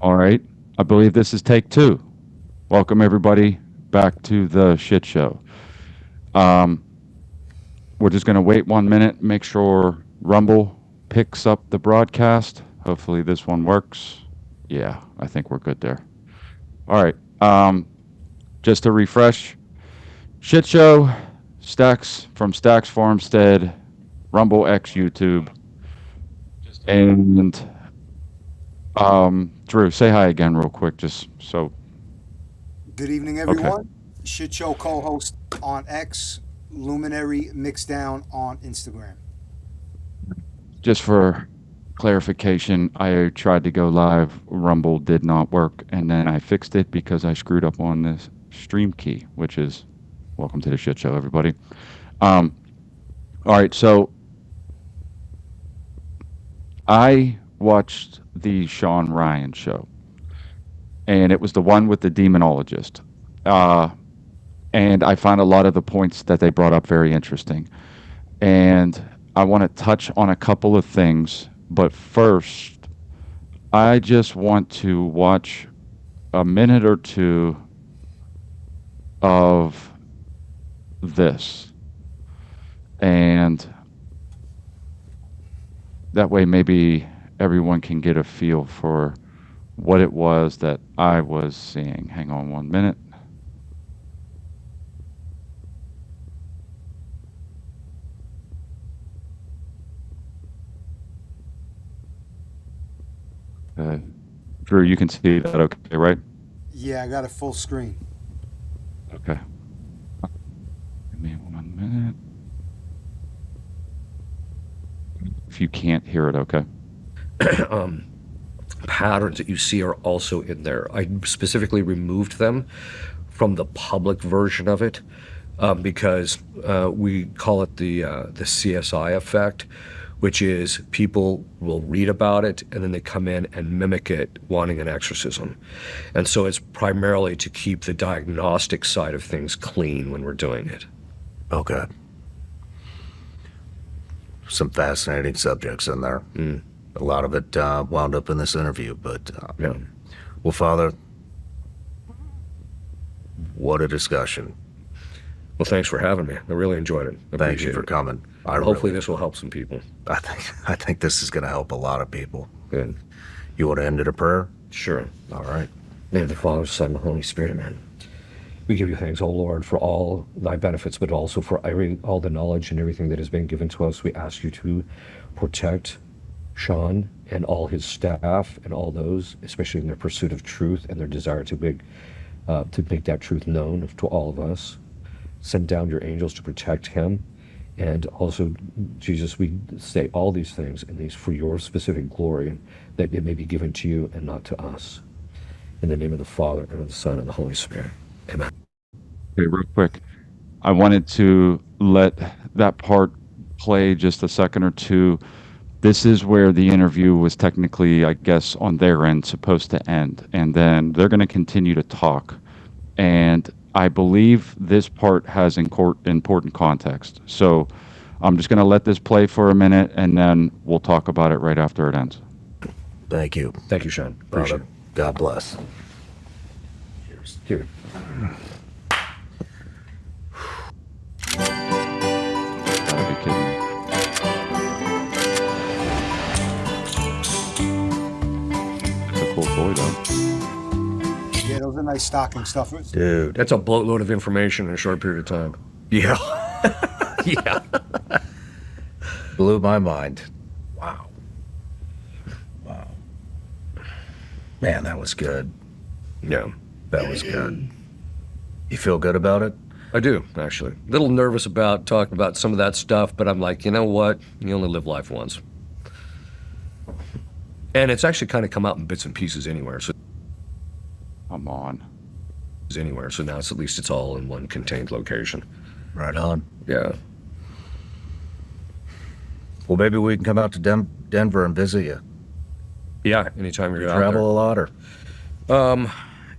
All right. I believe this is take two. Welcome, everybody, back to the shit show. Um, we're just going to wait 1 minute, make sure Rumble picks up the broadcast. Hopefully, this one works. Yeah, I think we're good there. All right. Just to refresh, shit show, Stacks from Stacks Farmstead, Rumble X YouTube, and Drew, say hi again real quick, just so. Good evening, Okay. everyone. Shit Show co-host on X, Luminary Mixdown on Instagram. Just for clarification, I tried to go live. Rumble did not work, and then I fixed it because I screwed up on this stream key, which is welcome to the shit show, everybody. Um, all right, so I watched the Sean Ryan show, and it was the one with the demonologist. Uh, and I found a lot of the points that they brought up very interesting. And I want to touch on a couple of things, but first, I just want to watch a minute or two of this. And that way, maybe everyone can get a feel for what it was that I was seeing. Hang on 1 minute. Uh, Drew, you can see that okay, right? Yeah, I got a full screen. Okay. Give me 1 minute. If you can't hear it, okay. Patterns that you see are also in there. I specifically removed them from the public version of it because we call it the CSI effect, which is people will read about it and then they come in and mimic it, wanting an exorcism. And so it's primarily to keep the diagnostic side of things clean when we're doing it. Okay. Some fascinating subjects in there. A lot of it wound up in this interview, but Yeah. well, Father, what a discussion. Well, thanks for having me. I really enjoyed it. I Thank you appreciate for it. coming. Hopefully this will help some people. I think this is going to help a lot of people. Good. You want to end in a prayer? Sure. All right. Name of the Father, Son, and the Holy Spirit, amen. We give you thanks, O Lord, for all thy benefits, but also for all the knowledge and everything that has been given to us. We ask you to protect Sean and all his staff and all those, especially in their pursuit of truth and their desire to make that truth known to all of us. Send down your angels to protect him. And also, Jesus, we say all these things and these for your specific glory, and that it may be given to you and not to us. In the name of the Father, and of the Son, and the Holy Spirit. Amen. Okay, real quick. I wanted to let that part play just a second or two. This is where the interview was technically, I guess, on their end, supposed to end. And then they're going to continue to talk. And I believe this part has important context. So I'm just going to let this play for a minute, and then we'll talk about it right after it ends. Thank you. Thank you, Sean. Appreciate Father, God bless. it. Cheers. Here. Gotta be kidding me. It's a cool toy, though. Yeah, those are nice stocking stuffers. Dude. That's a boatload of information in a short period of time. Yeah. Yeah. Blew my mind. Wow. Wow. Man, that was good. Yeah, That was good. You feel good about it? I do, actually. A little nervous about talking about some of that stuff, but I'm like, you know what? You only live life once. And it's actually kind of come out in bits and pieces anywhere. So Come on. now it's at least it's all in one contained location. Right on. Yeah. Well, maybe we can come out to Denver and visit you. Yeah, anytime you're out Travel a lot, or? there.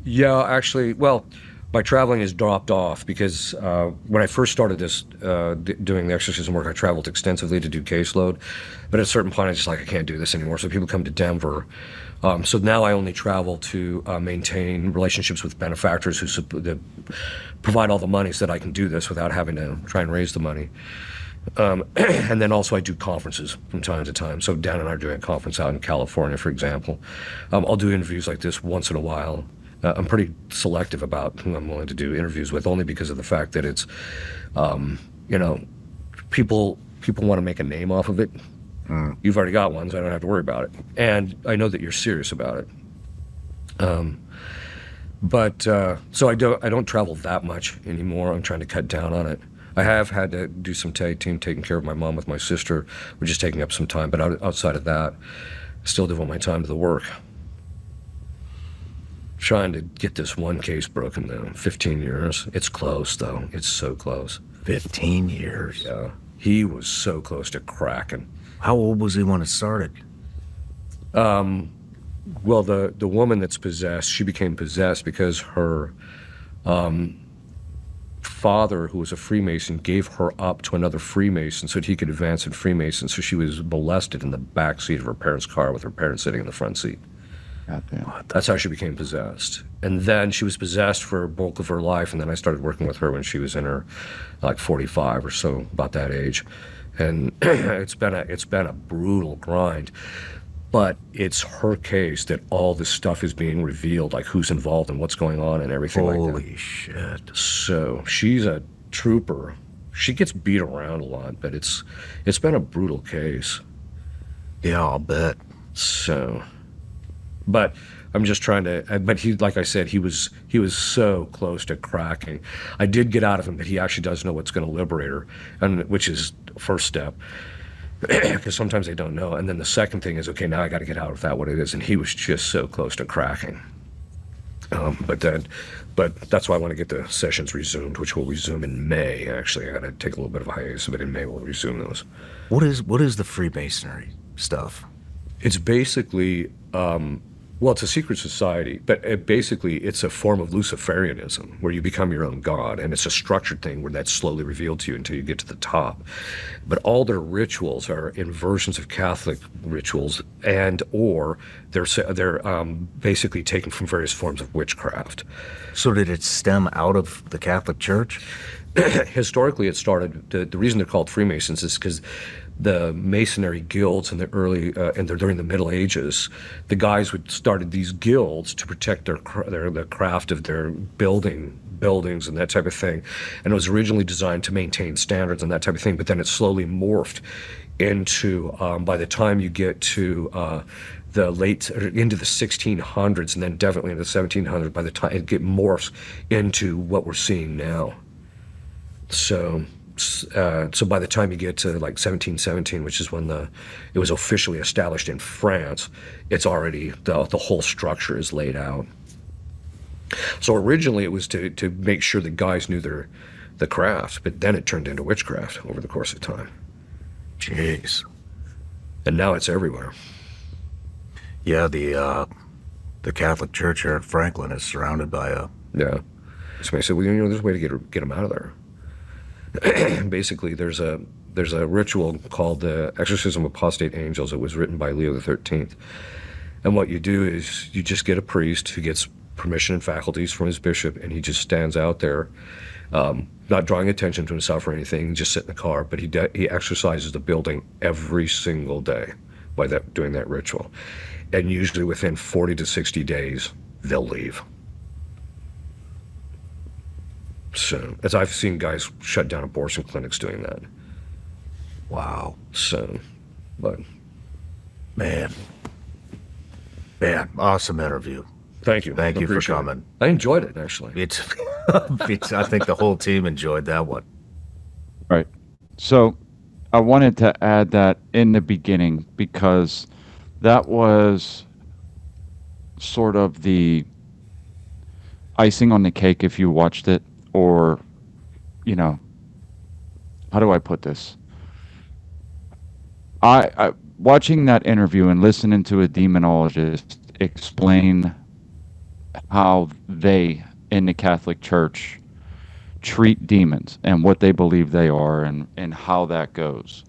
Yeah, actually, well, my traveling has dropped off because when I first started this, doing the exorcism work, I traveled extensively to do caseload. But at a certain point, I was just like, I can't do this anymore. So people come to Denver So now I only travel to maintain relationships with benefactors that provide all the money so that I can do this without having to try and raise the money. And then also I do conferences from time to time. So Dan and I are doing a conference out in California, for example. I'll do interviews like this once in a while. I'm pretty selective about who I'm willing to do interviews with, only because of the fact that it's, people want to make a name off of it. You've already got one, so I don't have to worry about it. And I know that you're serious about it. So I don't travel that much anymore. I'm trying to cut down on it. I have had to do some tag team taking care of my mom with my sister, which is taking up some time. But outside of that, I still devote my time to the work. Trying to get this one case broken down. 15 years. It's close, though. It's so close. 15 years. Yeah. He was so close to cracking. How old was he when it started? Well, the woman that's possessed, she became possessed because her father, who was a Freemason, gave her up to another Freemason so that he could advance in Freemason. So she was molested in the back seat of her parents' car with her parents sitting in the front seat. Goddamn. That's how she became possessed. And then she was possessed for bulk of her life, and then I started working with her when she was in her, 45 or so, about that age. And it's been a brutal grind. But it's her case that all this stuff is being revealed, like who's involved and what's going on and everything like that. Holy shit. So she's a trooper. She gets beat around a lot, but it's been a brutal case. Yeah, I'll bet. So, but I'm just trying to, but he, like I said, he was so close to cracking. I did get out of him that he actually does know what's going to liberate her, and which is the first step. Because sometimes they don't know. And then the second thing is, okay, now I got to get out of that, what it is. And he was just so close to cracking. But that's why I want to get the sessions resumed, which will resume in May. Actually, I got to take a little bit of a hiatus, but in May we'll resume those. What is the Freemasonry stuff? It's basically, it's a secret society, but it's a form of Luciferianism, where you become your own god, and it's a structured thing where that's slowly revealed to you until you get to the top. But all their rituals are inversions of Catholic rituals, or they're basically taken from various forms of witchcraft. So did it stem out of the Catholic Church? Historically, it started. The reason they're called Freemasons is because the Masonry guilds in the early during the Middle Ages, the guys started these guilds to protect the craft of their buildings and that type of thing, and it was originally designed to maintain standards and that type of thing. But then it slowly morphed into by the time you get to into the 1600s, and then definitely into the 1700s. By the time it morphs into what we're seeing now. So by the time you get to 1717, which is when it was officially established in France, it's already, the whole structure is laid out. So originally it was to make sure the guys knew the craft, but then it turned into witchcraft over the course of time. Jeez. And now it's everywhere. Yeah, the Catholic Church here in Franklin is surrounded by Yeah. Somebody said, well, there's a way to get them out of there. Basically, there's a ritual called the Exorcism of Apostate Angels. It was written by Leo XIII. And what you do is you just get a priest who gets permission and faculties from his bishop, and he just stands out there, not drawing attention to himself or anything, just sit in the car, but he exorcises the building every single day by doing that ritual. And usually within 40 to 60 days, they'll leave. So, as I've seen guys shut down abortion clinics doing that. wow. So, but Man, awesome interview. thank you. Thank you for Appreciate it. coming. I enjoyed it, actually. It's I think the whole team enjoyed that one. Right. So I wanted to add that in the beginning because that was sort of the icing on the cake if you watched it, or, how do I put this? I watching that interview and listening to a demonologist explain how they in the Catholic Church treat demons and what they believe they are and how that goes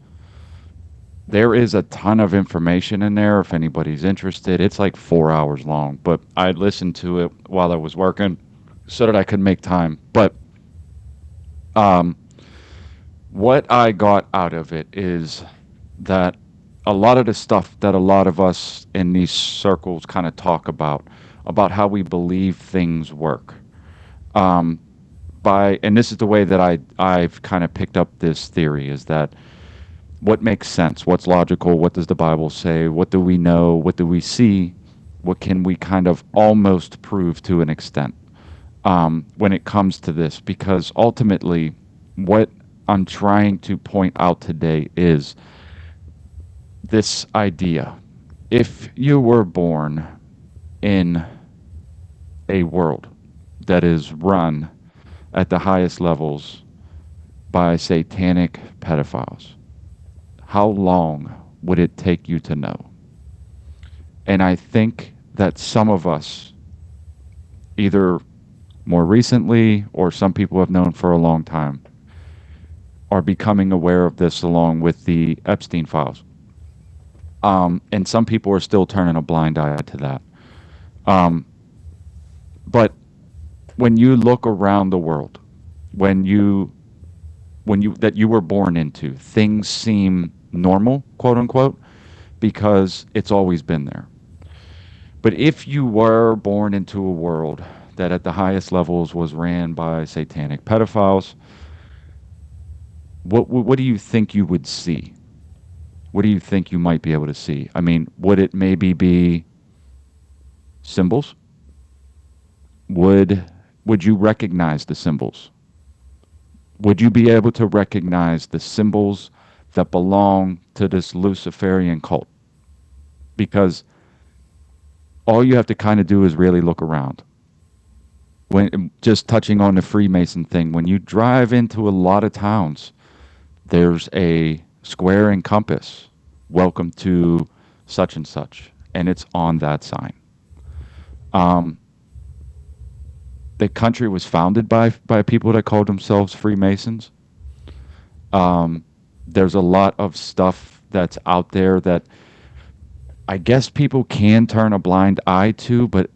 There is a ton of information in there if anybody's interested. It's like 4 hours long, but I listened to it while I was working so that I could make time. But um, what I got out of it is that a lot of the stuff that a lot of us in these circles kind of talk about how we believe things work. Um, and this is the way that I've kind of picked up this theory is that what makes sense, what's logical, what does the Bible say, what do we know, what do we see, what can we kind of almost prove to an extent when it comes to this, because ultimately what I'm trying to point out today is this idea. If you were born in a world that is run at the highest levels by satanic pedophiles, how long would it take you to know? And I think that some of us, either more recently or some people have known for a long time, are becoming aware of this along with the Epstein files. And some people are still turning a blind eye to that. But when you look around the world, when you that you were born into, things seem normal, quote unquote, because it's always been there. But if you were born into a world that at the highest levels was ran by satanic pedophiles, what do you think you would see? What do you think you might be able to see? I mean, would it maybe be symbols? Would you recognize the symbols? Would you be able to recognize the symbols that belong to this Luciferian cult? Because all you have to kind of do is really look around. When just touching on the Freemason thing, when you drive into a lot of towns, there's a square and compass. Welcome to such and such, and it's on that sign. The country was founded by people that called themselves Freemasons. There's a lot of stuff that's out there that I guess people can turn a blind eye to, but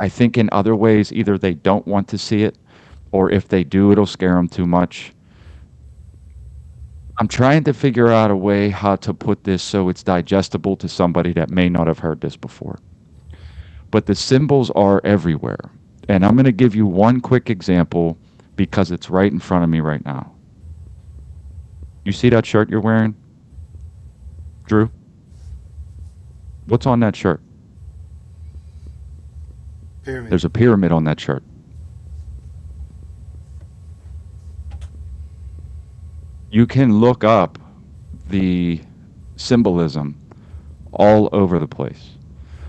I think in other ways, either they don't want to see it, or if they do, it'll scare them too much. I'm trying to figure out a way how to put this so it's digestible to somebody that may not have heard this before. But the symbols are everywhere. And I'm going to give you one quick example because it's right in front of me right now. You see that shirt you're wearing, Drew? What's on that shirt? Pyramid. There's a pyramid on that shirt. You can look up the symbolism all over the place.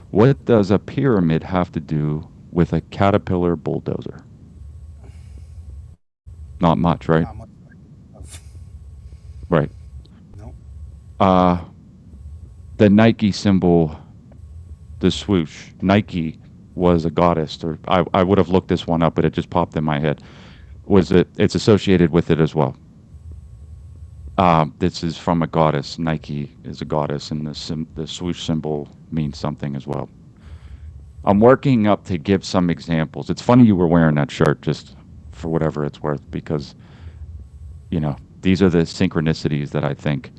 What does a pyramid have to do with a caterpillar bulldozer? Not much, right? Not much. Right. Nope. The Nike symbol, the swoosh. Nike was a goddess, or I would have looked this one up, but it just popped in my head. It's associated with it as well. This is from a goddess. Nike is a goddess, and the swoosh symbol means something as well. I'm working up to give some examples. It's funny you were wearing that shirt, just for whatever it's worth, because, these are the synchronicities that I think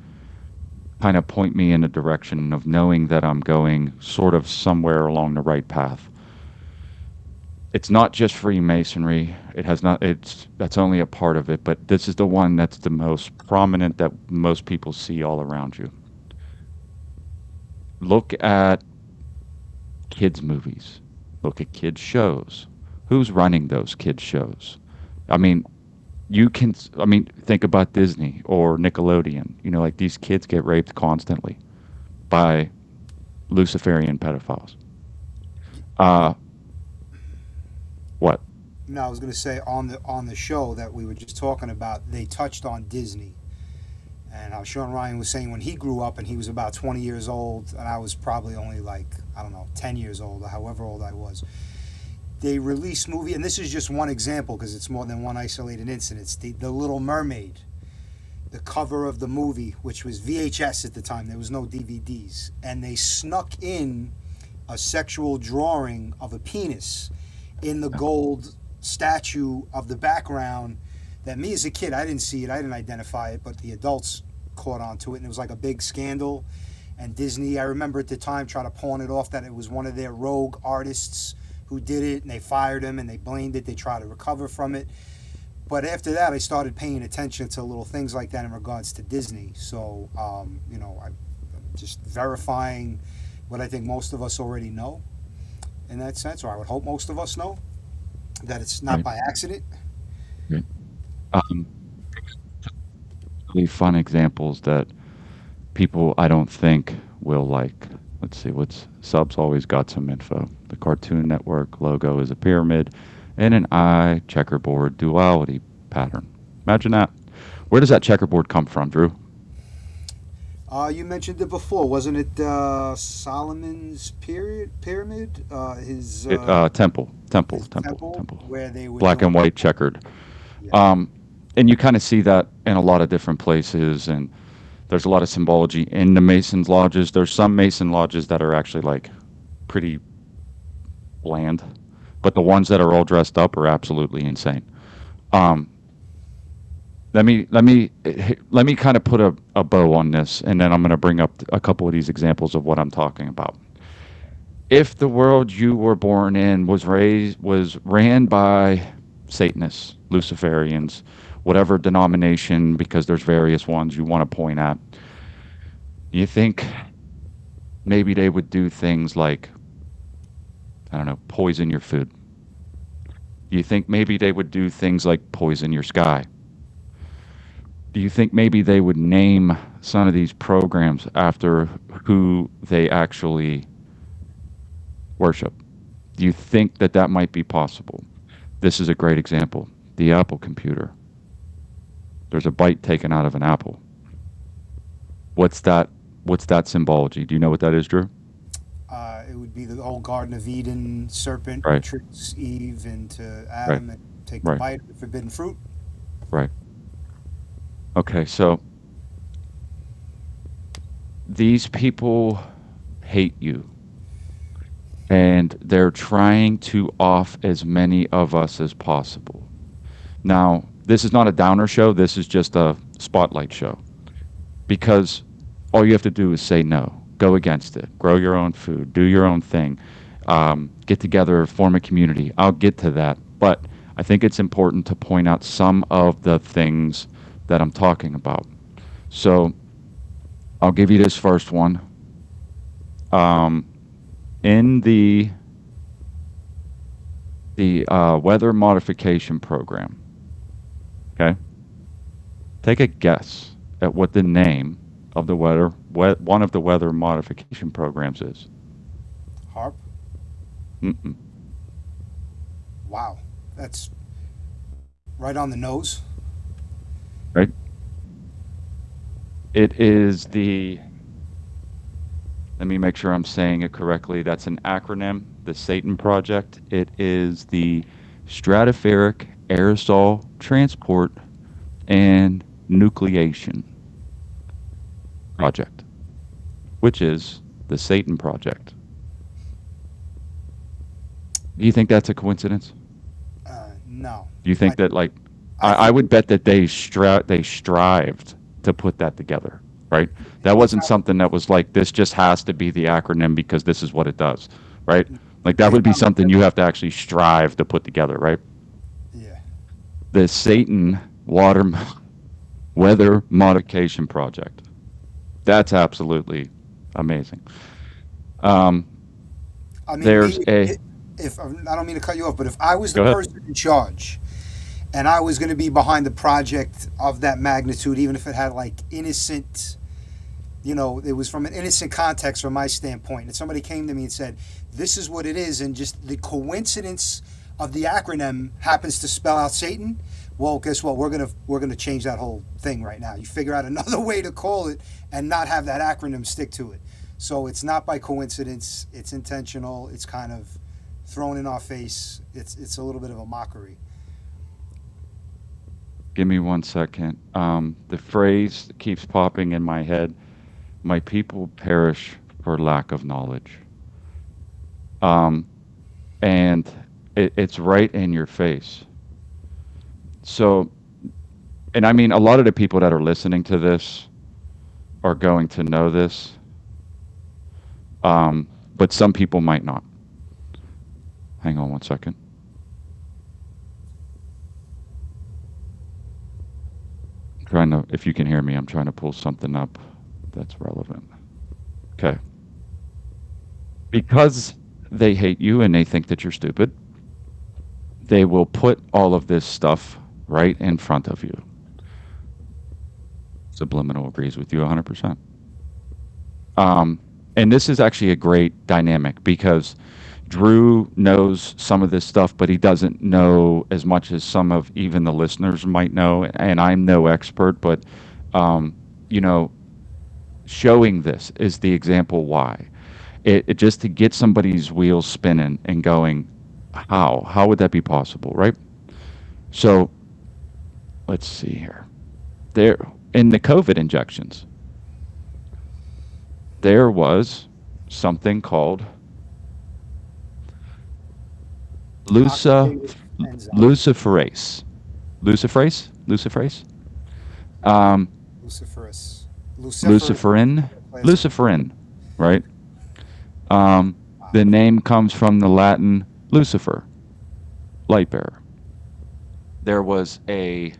kind of point me in the direction of knowing that I'm going sort of somewhere along the right path. It's not just Freemasonry. That's only a part of it, but this is the one that's the most prominent that most people see all around you. Look at kids' movies. Look at kids' shows. Who's running those kids' shows? I mean, think about Disney or Nickelodeon. Like these kids get raped constantly by Luciferian pedophiles. What? No, I was going to say on the show that we were just talking about, they touched on Disney and how Sean Ryan was saying when he grew up and he was about 20 years old and I was probably only 10 years old or however old I was. They released movie, and this is just one example because it's more than one isolated incident. It's the Little Mermaid. the cover of the movie, which was VHS at the time. There was no DVDs, and they snuck in a sexual drawing of a penis in the gold statue of the background. That me as a kid, I didn't see it, I didn't identify it, but the adults caught on to it, and it was like a big scandal. And Disney, I remember at the time, tried to pawn it off that it was one of their rogue artists who did it, and they fired him, and they blamed it. They tried to recover from it. But after that, I started paying attention to little things like that in regards to Disney. So, I'm just verifying what I think most of us already know in that sense, or I would hope most of us know, that it's not by accident. Really fun examples that people I don't think will like. Let's see, Sub's always got some info. The Cartoon Network logo is a pyramid and an eye checkerboard duality pattern. Imagine that. Where does that checkerboard come from, Drew? You mentioned it before, wasn't it? Solomon's pyramid, his temple, where they were black and white checkered. Yeah. And you kind of see that in a lot of different places, and there's a lot of symbology in the Masons lodges. There's some Mason lodges that are actually like pretty bland, but the ones that are all dressed up are absolutely insane. Let me kind of put a bow on this, and then I'm going to bring up a couple of these examples of what I'm talking about. If the world you were born in was ran by Satanists, Luciferians, whatever denomination, because there's various ones you want to point at, you think maybe they would do things like, I don't know, poison your food? You think maybe they would do things like poison your sky? Do you think maybe they would name some of these programs after who they actually worship? Do you think that that might be possible? This is a great example. The Apple computer. There's a bite taken out of an apple. What's that symbology? Do you know what that is, Drew? It would be the old Garden of Eden serpent Right. tricks Eve into Adam and take the bite of the forbidden fruit. Right. Okay, so these people hate you, and they're trying to off as many of us as possible. Now, this is not a downer show. This is just a spotlight show, because all you have to do is say no. Go against it. Grow your own food. Do your own thing. Get together, form a community. I'll get to that. But I think it's important to point out some of the things that I'm talking about. So I'll give you this first one. In the weather modification program, okay? Take a guess at what the name of the one of the weather modification programs is. HARP? Mm-mm. Wow. That's right on the nose. Right? It is the, let me make sure I'm saying it correctly. That's an acronym, the Satan Project. It is the Stratospheric Aerosol Transport and Nucleation Project, which is the Satan Project. Do you think that's a coincidence? No. Do you think that, like, I would bet that they strived to put that together, right? That wasn't something that was like, this just has to be the acronym because this is what it does, right? Like, that would be something you have to actually strive to put together, right? Yeah. The Satan Weather Modification Project. That's absolutely amazing. I mean, There's if I don't mean to cut you off, but if I was the Go ahead. person in charge and I was going to be behind the project of that magnitude, even if it had like innocent, it was from an innocent context from my standpoint, and somebody came to me and said, this is what it is, and just the coincidence of the acronym happens to spell out Satan, well, guess what? We're gonna change that whole thing right now. You figure out another way to call it and not have that acronym stick to it. So it's not by coincidence. It's intentional. It's kind of thrown in our face. It's a little bit of a mockery. Give me 1 second. The phrase that keeps popping in my head: "My people perish for lack of knowledge." Um, and it's right in your face. So, and I mean, a lot of the people that are listening to this are going to know this, but some people might not. Hang on 1 second. Trying to, if you can hear me, I'm trying to pull something up that's relevant. Okay. Because they hate you and they think that you're stupid, they will put all of this stuff right in front of you. Subliminal agrees with you 100%. And this is actually a great dynamic because Drew knows some of this stuff, but he doesn't know as much as some of even the listeners might know. And I'm no expert, but, you know, showing this is the example why. It just to get somebody's wheels spinning and going, how would that be possible, right? So let's see here. There in the COVID injections, there was something called Oxidative enzyme. luciferase, Luciferase. luciferin, right? The name comes from the Latin Lucifer, light bearer. There was a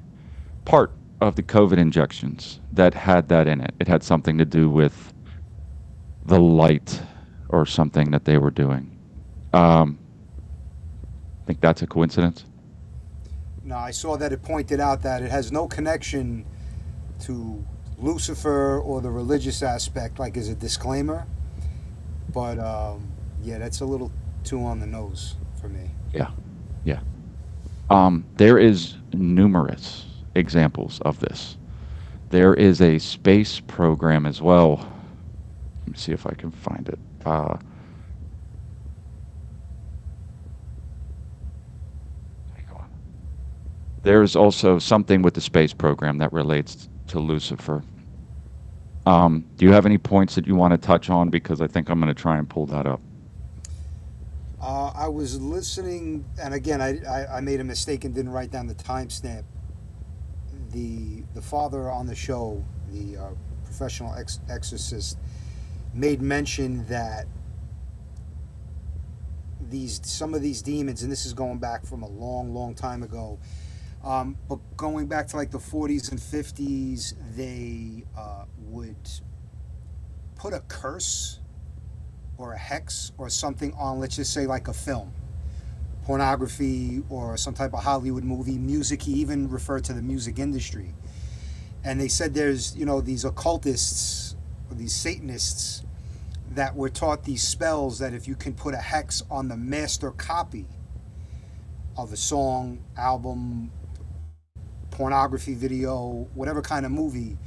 part of the COVID injections that had that in it. It had something to do with the light or something that they were doing. Think that's a coincidence? No, I saw that it pointed out that it has no connection to Lucifer or the religious aspect, like as a disclaimer. But yeah, that's a little too on the nose for me. Yeah. There is numerous examples of this. There is a space program as well. Let me see if I can find it. Hang on. There's also something with the space program that relates to Lucifer. Do you have any points that you want to touch on? Because I think I'm going to try and pull that up. I was listening, and again, I made a mistake and didn't write down the timestamp. The father on the show, the professional exorcist, made mention that some of these demons, and this is going back from a long time ago, but going back to like the 40s and 50s, they would put a curse or a hex or something on, let's just say, like a film, pornography or some type of Hollywood movie, music. He even referred to the music industry. And they said there's, these occultists, or these Satanists, that were taught these spells that if you can put a hex on the master copy of a song, album, pornography video, whatever kind of movie,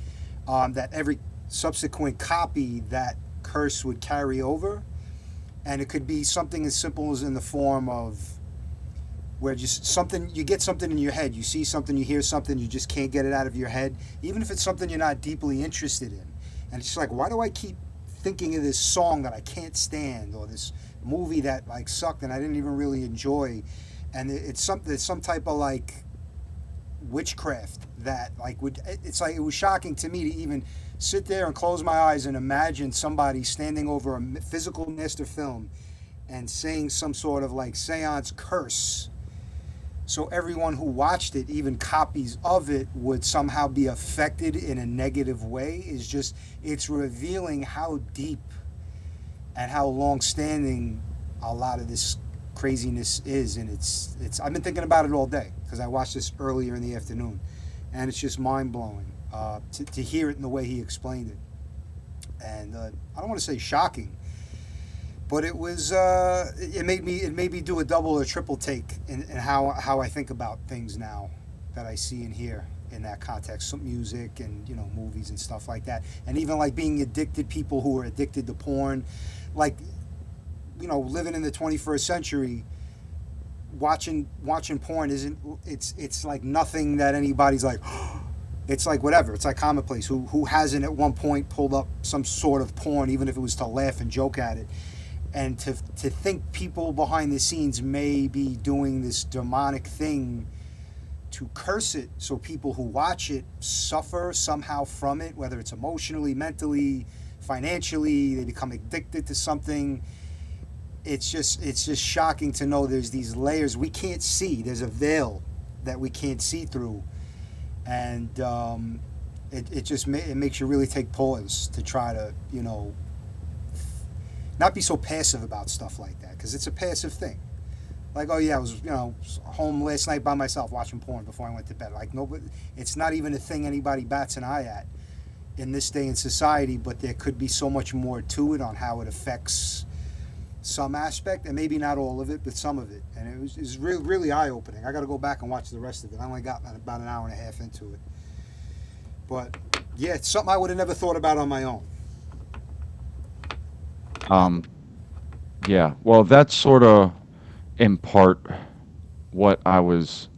that every subsequent copy, that curse would carry over. And it could be something as simple as in the form of where just something, you get something in your head, you see something, you hear something, you just can't get it out of your head, even if it's something you're not deeply interested in. And it's just like, why do I keep thinking of this song that I can't stand, or this movie that like sucked and I didn't even really enjoy? And it's some type of like witchcraft that like it's like, it was shocking to me to even sit there and close my eyes and imagine somebody standing over a physical master film and saying some sort of like seance curse, so everyone who watched it, even copies of it, would somehow be affected in a negative way. It's revealing how deep and how long-standing a lot of this craziness is. And it's I've been thinking about it all day because I watched this earlier in the afternoon, and it's just mind-blowing to hear it in the way he explained it. And I don't want to say shocking, but it was it made me do a double or triple take in how I think about things now that I see and hear in that context. Some music and movies and stuff like that, and even like being addicted, people who are addicted to porn, like living in the 21st century. watching porn isn't, it's like nothing that anybody's like, it's like whatever. It's like commonplace. Who hasn't at one point pulled up some sort of porn, even if it was to laugh and joke at it? And to think people behind the scenes may be doing this demonic thing to curse it, so people who watch it suffer somehow from it, whether it's emotionally, mentally, financially, they become addicted to something. It's just shocking to know there's these layers we can't see. There's a veil that we can't see through, and it makes you really take pause to try to, you know, not be so passive about stuff like that, because it's a passive thing. Like, oh yeah, I was, you know, home last night by myself watching porn before I went to bed. Like, nobody, it's not even a thing anybody bats an eye at in this day in society, but there could be so much more to it on how it affects some aspect, and maybe not all of it, but some of it. And it was really, really eye-opening. I got to go back and watch the rest of it. I only got about an hour and a half into it. But yeah, it's something I would have never thought about on my own. Yeah, well, that's sort of in part what I was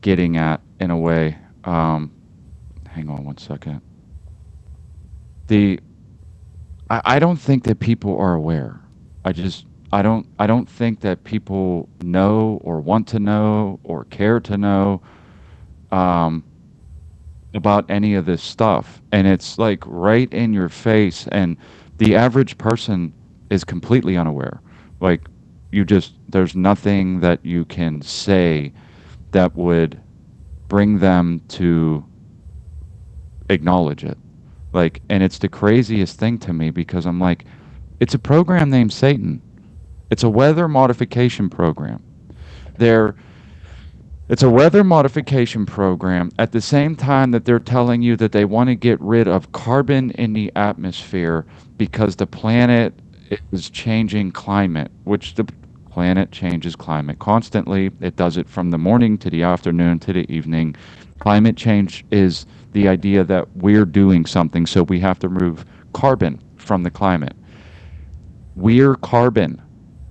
getting at in a way. Hang on one second. I don't think that people are aware. I don't think that people know or want to know or care to know about any of this stuff. And it's like right in your face, and the average person is completely unaware. Like, there's nothing that you can say that would bring them to acknowledge it. Like, and it's the craziest thing to me, because I'm like, it's a program named Satan. It's a weather modification program. It's a weather modification program at the same time that they're telling you that they want to get rid of carbon in the atmosphere because the planet is changing climate, which the planet changes climate constantly. It does it from the morning to the afternoon to the evening. Climate change is the idea that we're doing something, so we have to remove carbon from the climate. We're carbon.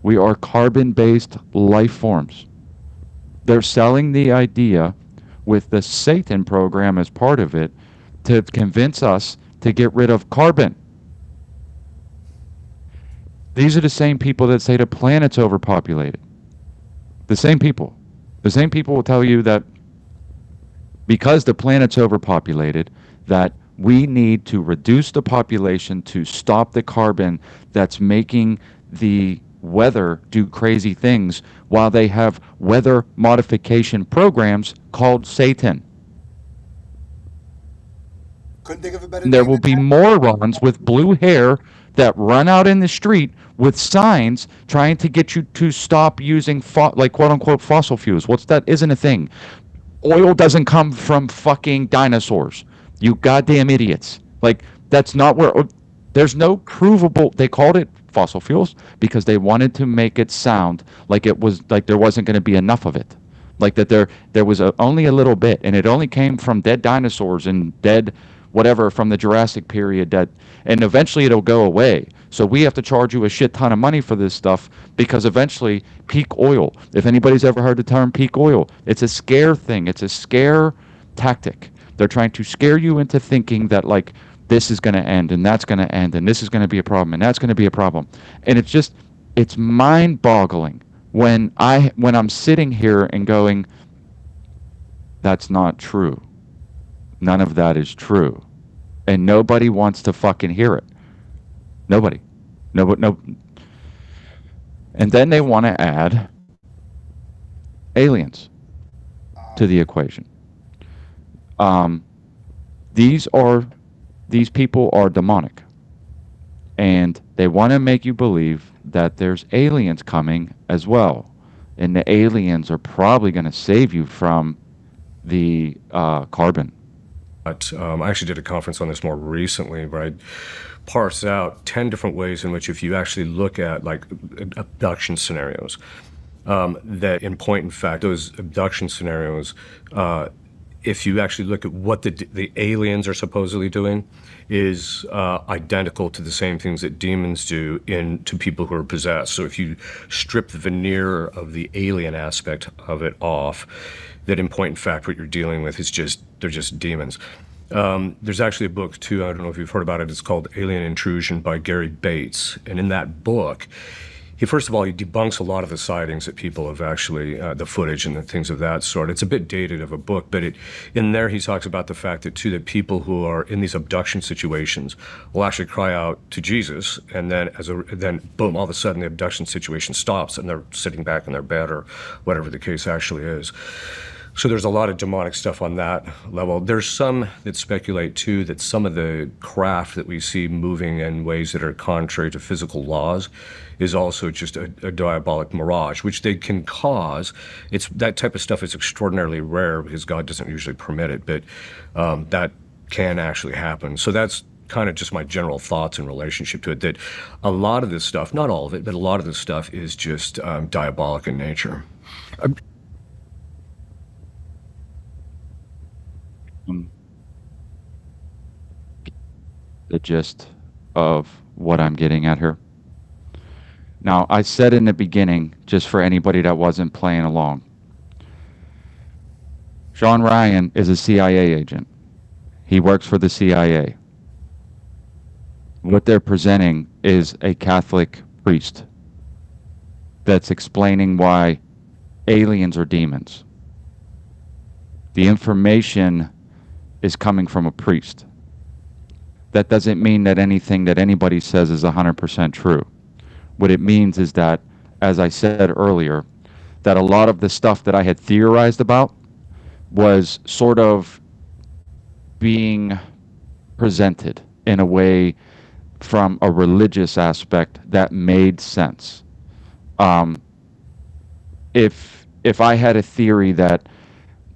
We are carbon-based life forms. They're selling the idea with the Satan program as part of it to convince us to get rid of carbon. These are the same people that say the planet's overpopulated. The same people. The same people will tell you that because the planet's overpopulated, that we need to reduce the population to stop the carbon that's making the weather do crazy things, while they have weather modification programs called Satan. Couldn't think of a better There name will than be that. morons with blue hair that run out in the street with signs trying to get you to stop using like quote unquote fossil fuels. What's that? Isn't a thing. Oil doesn't come from fucking dinosaurs. You goddamn idiots. Like, that's not where. There's no provable. They called it fossil fuels because they wanted to make it sound like it was, like there wasn't going to be enough of it. Like that there was only a little bit, and it only came from dead dinosaurs and dead whatever from the Jurassic period, and eventually it'll go away. So we have to charge you a shit ton of money for this stuff, because eventually peak oil, if anybody's ever heard the term peak oil, it's a scare thing. It's a scare tactic. They're trying to scare you into thinking that, like, this is going to end, and that's going to end, and this is going to be a problem, and that's going to be a problem. And it's mind-boggling when I'm sitting here and going, that's not true. None of that is true. And nobody wants to fucking hear it. Nobody. No. And then they want to add aliens to the equation. These people are demonic. And they want to make you believe that there's aliens coming as well. And the aliens are probably going to save you from the carbon. But I actually did a conference on this more recently, where I parsed out 10 different ways in which, if you actually look at like abduction scenarios, that in point in fact, those abduction scenarios, if you actually look at what the aliens are supposedly doing, is identical to the same things that demons do to people who are possessed. So if you strip the veneer of the alien aspect of it off, that in point in fact what you're dealing with is they're just demons. There's actually a book too, I don't know if you've heard about it, it's called Alien Intrusion by Gary Bates. And in that book, he debunks a lot of the sightings that people have actually, the footage and the things of that sort. It's a bit dated of a book, but in there he talks about the fact that people who are in these abduction situations will actually cry out to Jesus, and then boom, all of a sudden the abduction situation stops and they're sitting back in their bed or whatever the case actually is. So there's a lot of demonic stuff on that level. There's some that speculate, too, that some of the craft that we see moving in ways that are contrary to physical laws is also just a diabolic mirage, which they can cause. That type of stuff is extraordinarily rare because God doesn't usually permit it, but that can actually happen. So that's kind of just my general thoughts in relationship to it, that a lot of this stuff, not all of it, but a lot of this stuff is just diabolic in nature. The gist of what I'm getting at here. Now, I said in the beginning, just for anybody that wasn't playing along, Sean Ryan is a CIA agent. He works for the CIA. What they're presenting is a Catholic priest that's explaining why aliens are demons. The information is coming from a priest. That doesn't mean that anything that anybody says is 100% true. What it means is that, as I said earlier, that a lot of the stuff that I had theorized about was sort of being presented in a way from a religious aspect that made sense. If I had a theory that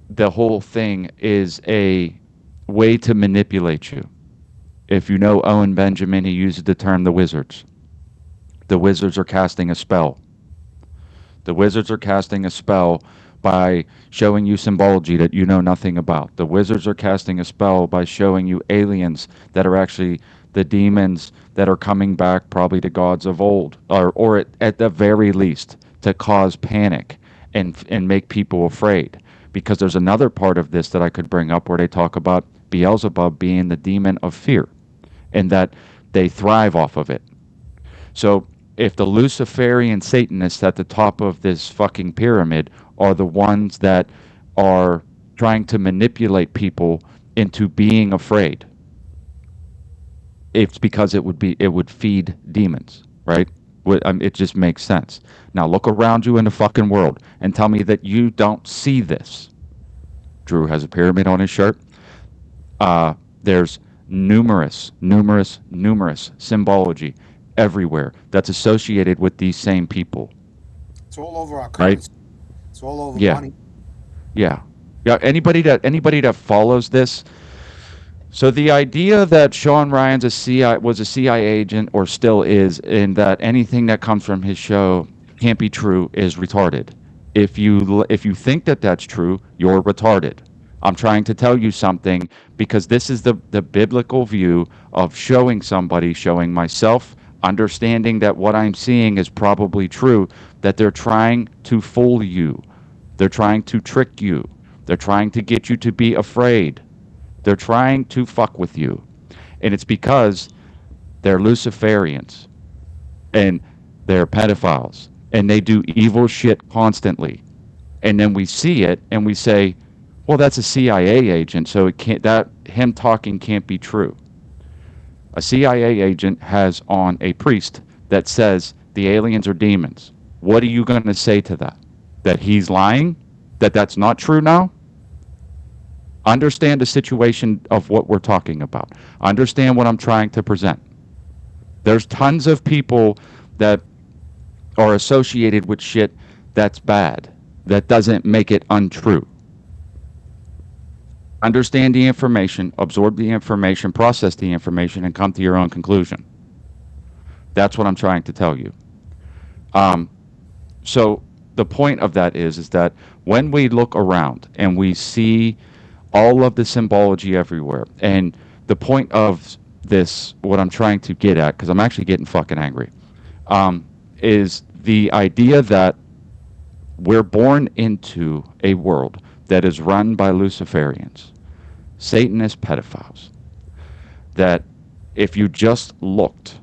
the whole thing is a way to manipulate you, if you know Owen Benjamin, he uses the term the wizards. The wizards are casting a spell. The wizards are casting a spell by showing you symbology that you know nothing about. The wizards are casting a spell by showing you aliens that are actually the demons that are coming back, probably the gods of old, or at the very least to cause panic and make people afraid. Because there's another part of this that I could bring up where they talk about Beelzebub being the demon of fear, and that they thrive off of it. So if the Luciferian Satanists at the top of this fucking pyramid are the ones that are trying to manipulate people into being afraid, it's because it would feed demons, right? It just makes sense. Now look around you in the fucking world and tell me that you don't see this. Drew has a pyramid on his shirt. There's numerous symbology everywhere that's associated with these same people. It's all over our currency. Right? It's all over money. Yeah. Anybody that follows this. So the idea that Sean Ryan's was a CIA agent or still is, and that anything that comes from his show can't be true is retarded. If you think that that's true, you're retarded. I'm trying to tell you something because this is the biblical view of showing myself, understanding that what I'm seeing is probably true, that they're trying to fool you. They're trying to trick you. They're trying to get you to be afraid. They're trying to fuck with you. And it's because they're Luciferians and they're pedophiles and they do evil shit constantly. And then we see it and we say, well, that's a CIA agent, so him talking can't be true. A CIA agent has on a priest that says the aliens are demons. What are you going to say to that? That he's lying? That that's not true now? Understand the situation of what we're talking about. Understand what I'm trying to present. There's tons of people that are associated with shit that's bad. That doesn't make it untrue. Understand the information, absorb the information, process the information, and come to your own conclusion. That's what I'm trying to tell you. So the point of that is that when we look around and we see all of the symbology everywhere. And the point of this, what I'm trying to get at, because I'm actually getting fucking angry, is the idea that we're born into a world that is run by Luciferians, Satanist pedophiles, that if you just looked,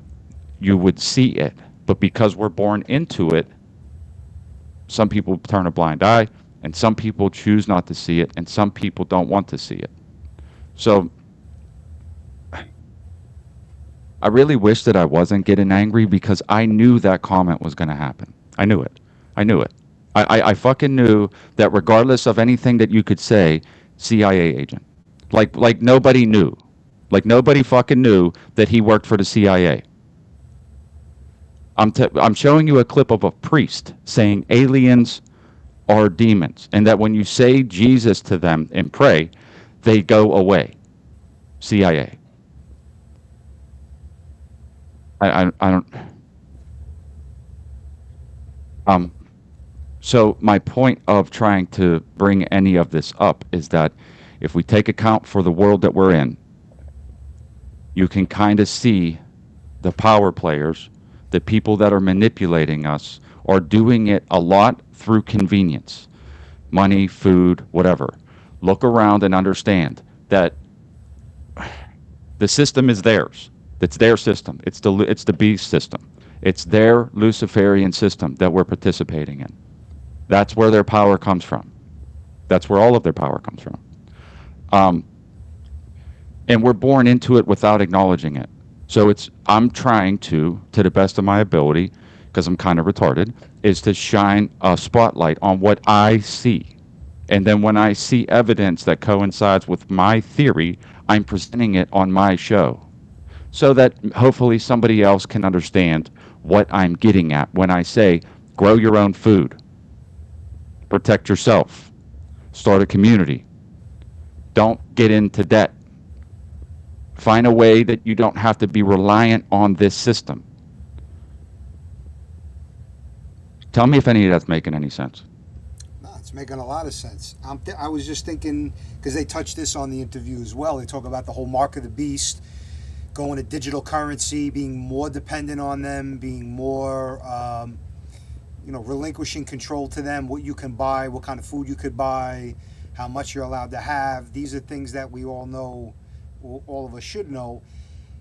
you would see it. But because we're born into it, some people turn a blind eye, and some people choose not to see it, and some people don't want to see it. So I really wish that I wasn't getting angry, because I knew that comment was going to happen. I knew it. I knew it. I fucking knew that regardless of anything that you could say, CIA agent. Like nobody knew. Like nobody fucking knew that he worked for the CIA. I'm showing you a clip of a priest saying aliens are demons, and that when you say Jesus to them and pray, they go away. CIA. I don't. So my point of trying to bring any of this up is that if we take account for the world that we're in, you can kind of see the power players, the people that are manipulating us, are doing it a lot through convenience, money, food, whatever. Look around and understand that the system is theirs. It's their system. It's the beast system. It's their Luciferian system that we're participating in. That's where their power comes from. That's where all of their power comes from. And we're born into it without acknowledging it. So I'm trying to the best of my ability, because I'm kind of retarded, is to shine a spotlight on what I see. And then when I see evidence that coincides with my theory, I'm presenting it on my show, so that hopefully somebody else can understand what I'm getting at when I say, grow your own food, protect yourself, start a community, don't get into debt, find a way that you don't have to be reliant on this system. Tell me if any of that's making any sense. No, it's making a lot of sense. I was just thinking, because they touched this on the interview as well, they talk about the whole mark of the beast, going to digital currency, being more dependent on them, being more, relinquishing control to them, what you can buy, what kind of food you could buy, how much you're allowed to have. These are things that we all know, or all of us should know,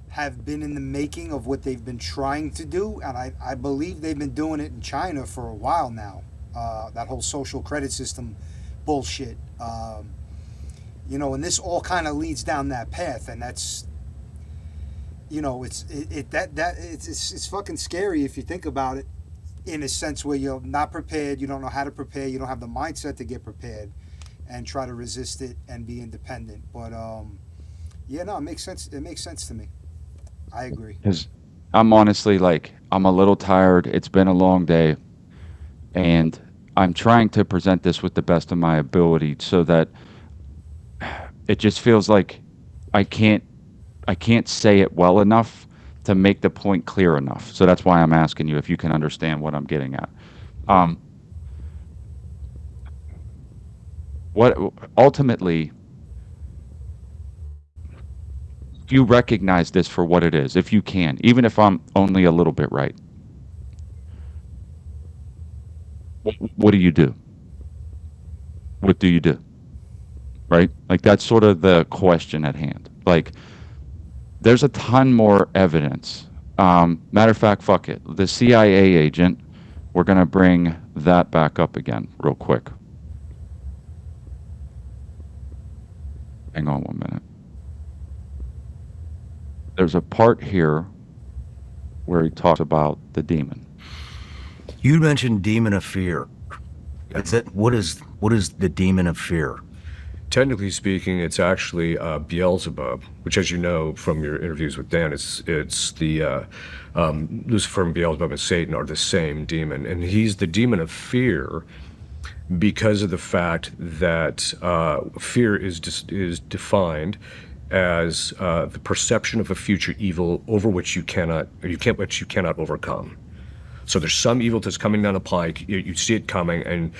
have been in the making of what they've been trying to do. And I believe they've been doing it in China for a while now. That whole social credit system bullshit. And this all kind of leads down that path, and that's, it's fucking scary if you think about it, in a sense where you're not prepared, you don't know how to prepare, you don't have the mindset to get prepared and try to resist it and be independent. But it makes sense. It makes sense to me. I agree. Because I'm honestly, I'm a little tired. It's been a long day, and I'm trying to present this with the best of my ability, so that it just feels like I can't say it well enough to make the point clear enough. So that's why I'm asking you if you can understand what I'm getting at. What ultimately, you recognize this for what it is, if you can, even if I'm only a little bit right. What do you do? What do you do? Right? That's sort of the question at hand. There's a ton more evidence. Matter of fact, fuck it. The CIA agent, we're going to bring that back up again real quick. Hang on 1 minute. There's a part here where he talks about the demon. You mentioned demon of fear. What is the demon of fear? Technically speaking, it's actually Beelzebub, which, as you know from your interviews with Dan, it's the Lucifer and Beelzebub and Satan are the same demon, and he's the demon of fear because of the fact that fear is defined as the perception of a future evil over which you cannot overcome. So there's some evil that's coming down the pike, you see it coming, and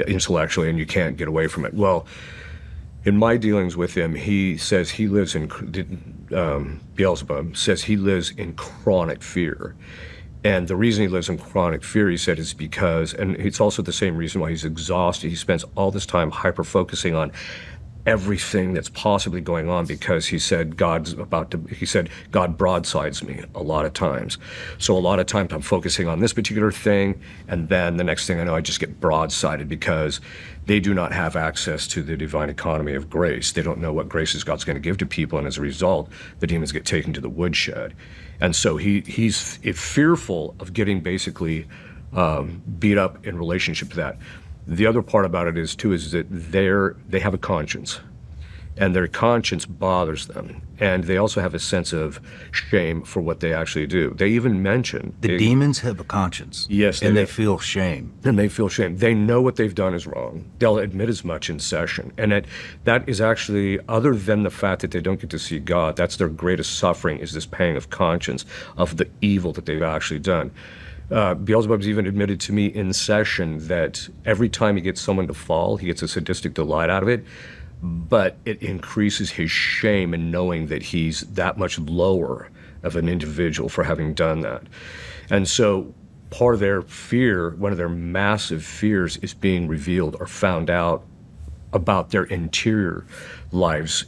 intellectually, and you can't get away from it. Well, in my dealings with him, he says he lives in, Beelzebub says he lives in chronic fear. And the reason he lives in chronic fear, he said, is because, and it's also the same reason why he's exhausted. He spends all this time hyper-focusing on everything that's possibly going on, because he said God broadsides me a lot of times. So a lot of times I'm focusing on this particular thing, and then the next thing I know, I just get broadsided, because they do not have access to the divine economy of grace. They don't know what graces God's going to give to people, and as a result, the demons get taken to the woodshed. And so he's fearful of getting basically beat up in relationship to that. The other part about it is that they have a conscience, and their conscience bothers them, and they also have a sense of shame for what they actually do. They even mention The demons have a conscience. Yes, and they feel shame. And they feel shame. They know what they've done is wrong. They'll admit as much in session. And that is actually, other than the fact that they don't get to see God, that's their greatest suffering, is this pang of conscience of the evil that they've actually done. Beelzebub's even admitted to me in session that every time he gets someone to fall, he gets a sadistic delight out of it, but it increases his shame in knowing that he's that much lower of an individual for having done that. And so part of their fear, one of their massive fears, is being revealed or found out about their interior lives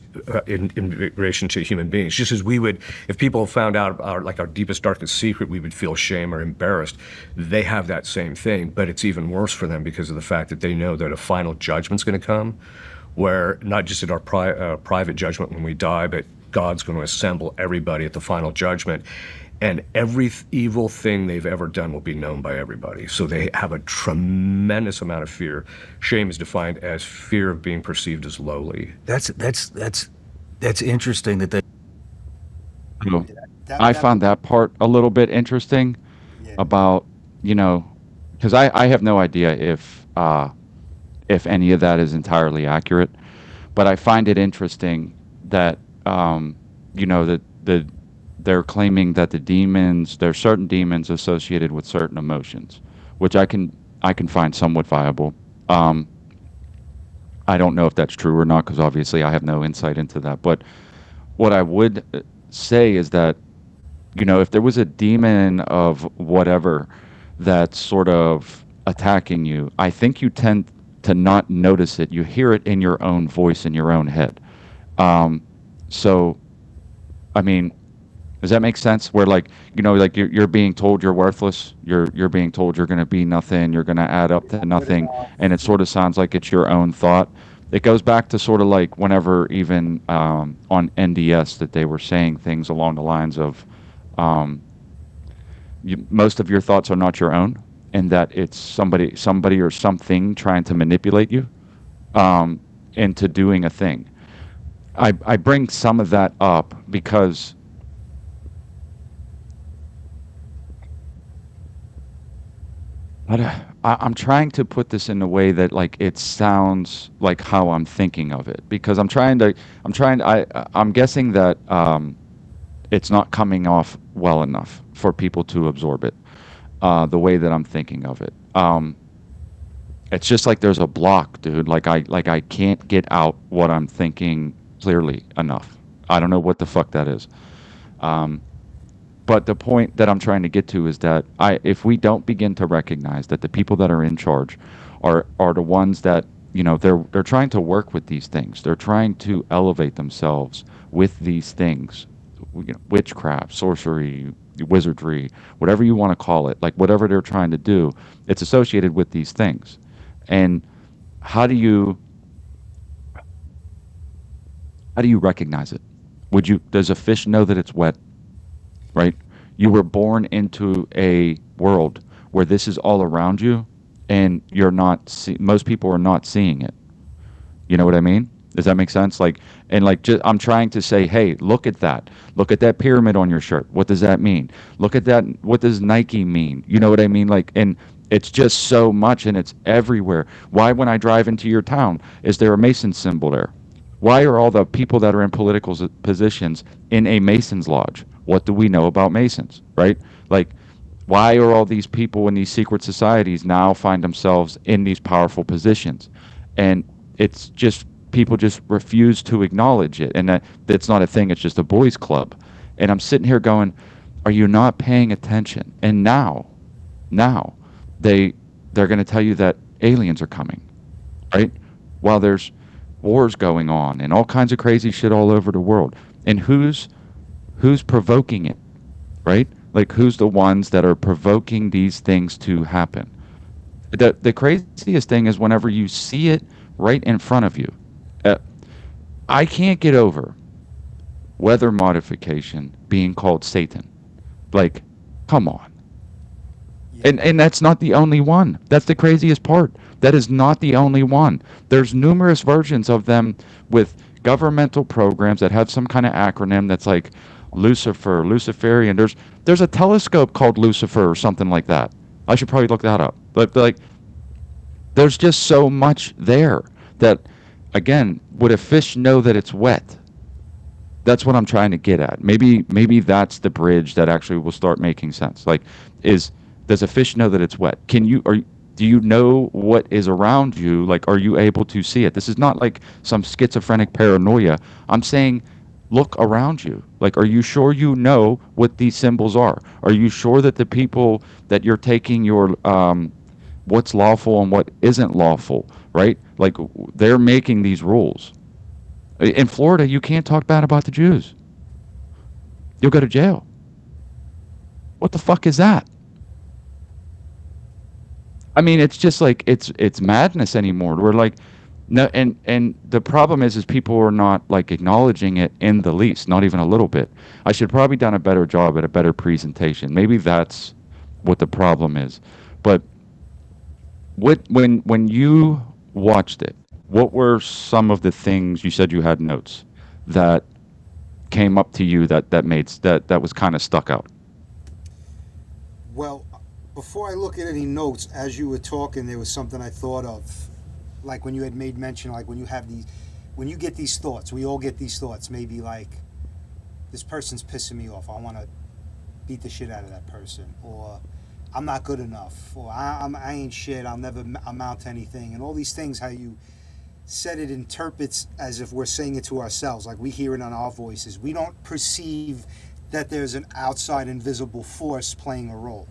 in relation to human beings. Just as we would, if people found out our deepest, darkest secret, we would feel shame or embarrassed. They have that same thing, but it's even worse for them because of the fact that they know that a final judgment's going to come, where not just at our private judgment when we die, but God's going to assemble everybody at the final judgment. And every evil thing they've ever done will be known by everybody. So they have a tremendous amount of fear. Shame is defined as fear of being perceived as lowly. That's interesting that they. I found that part a little bit interesting, about, because I have no idea if any of that is entirely accurate, but I find it interesting that that they're claiming that there are certain demons associated with certain emotions, which I can find somewhat viable. I don't know if that's true or not, because obviously I have no insight into that. But what I would say is that, if there was a demon of whatever that's sort of attacking you, I think you tend to not notice it. You hear it in your own voice, in your own head. So, I mean, does that make sense? Where you're being told you're worthless. You're being told you're going to be nothing. You're going to add up to nothing, and it sort of sounds like it's your own thought. It goes back to sort of like whenever even on NDS that they were saying things along the lines of, most of your thoughts are not your own, and that it's somebody or something trying to manipulate you into doing a thing. I bring some of that up because I'm trying to put this in a way that it sounds like how I'm thinking of it, because I'm guessing that it's not coming off well enough for people to absorb it the way that I'm thinking of it. It's just like there's a block, dude. I can't get out what I'm thinking clearly enough. I don't know what the fuck that is. But the point that I'm trying to get to is that if we don't begin to recognize that the people that are in charge are the ones that, they're trying to work with these things. They're trying to elevate themselves with these things, witchcraft, sorcery, wizardry, whatever you want to call it, whatever they're trying to do, it's associated with these things. And how do you recognize it? Does a fish know that it's wet? Right? You were born into a world where this is all around you, and most people are not seeing it. You know what I mean? Does that make sense? I'm trying to say, hey, look at that. Look at that pyramid on your shirt. What does that mean? Look at that. What does Nike mean? You know what I mean? And it's just so much, and it's everywhere. Why, when I drive into your town, is there a Mason symbol there? Why are all the people that are in political positions in a Mason's lodge? What do we know about Masons, right? Why are all these people in these secret societies now find themselves in these powerful positions? And it's just people just refuse to acknowledge it, and that's not a thing. It's just a boys' club. And I'm sitting here going, "Are you not paying attention?" And now, they're going to tell you that aliens are coming, right? While there's wars going on and all kinds of crazy shit all over the world, and who's provoking it, right? Like, who's the ones that are provoking these things to happen? The craziest thing is whenever you see it right in front of you. I can't get over weather modification being called Satan. Like, come on. Yeah. And that's not the only one. That's the craziest part. That is not the only one. There's numerous versions of them with governmental programs that have some kind of acronym that's like Lucifer, Luciferian. There's a telescope called Lucifer or something like that. I should probably look that up. But like, there's just so much there that, again, would a fish know that it's wet? That's what I'm trying to get at. Maybe that's the bridge that actually will start making sense. Like, does a fish know that it's wet? Do you know what is around you? Like, are you able to see it? This is not like some schizophrenic paranoia. I'm saying, look around you. Like, are you sure you know what these symbols are? Are you sure that the people that you're taking your what's lawful and what isn't lawful, right? Like, they're making these rules. In Florida, you can't talk bad about the Jews. You'll go to jail. What the fuck is that? I mean, it's just like it's madness anymore. We're like, no, and the problem is people are not like acknowledging it in the least, not even a little bit. I should probably done a better job at a better presentation. Maybe that's what the problem is. But when you watched it, what were some of the things you said you had notes that came up to you that was kind of stuck out? Well, before I look at any notes, as you were talking, there was something I thought of, like when you had made mention, like when you get these thoughts, we all get these thoughts, maybe like, this person's pissing me off, I want to beat the shit out of that person, or I'm not good enough, or I ain't shit, I'll never amount to anything, and all these things, how you said it interprets as if we're saying it to ourselves, like we hear it on our voices. We don't perceive that there's an outside invisible force playing a role.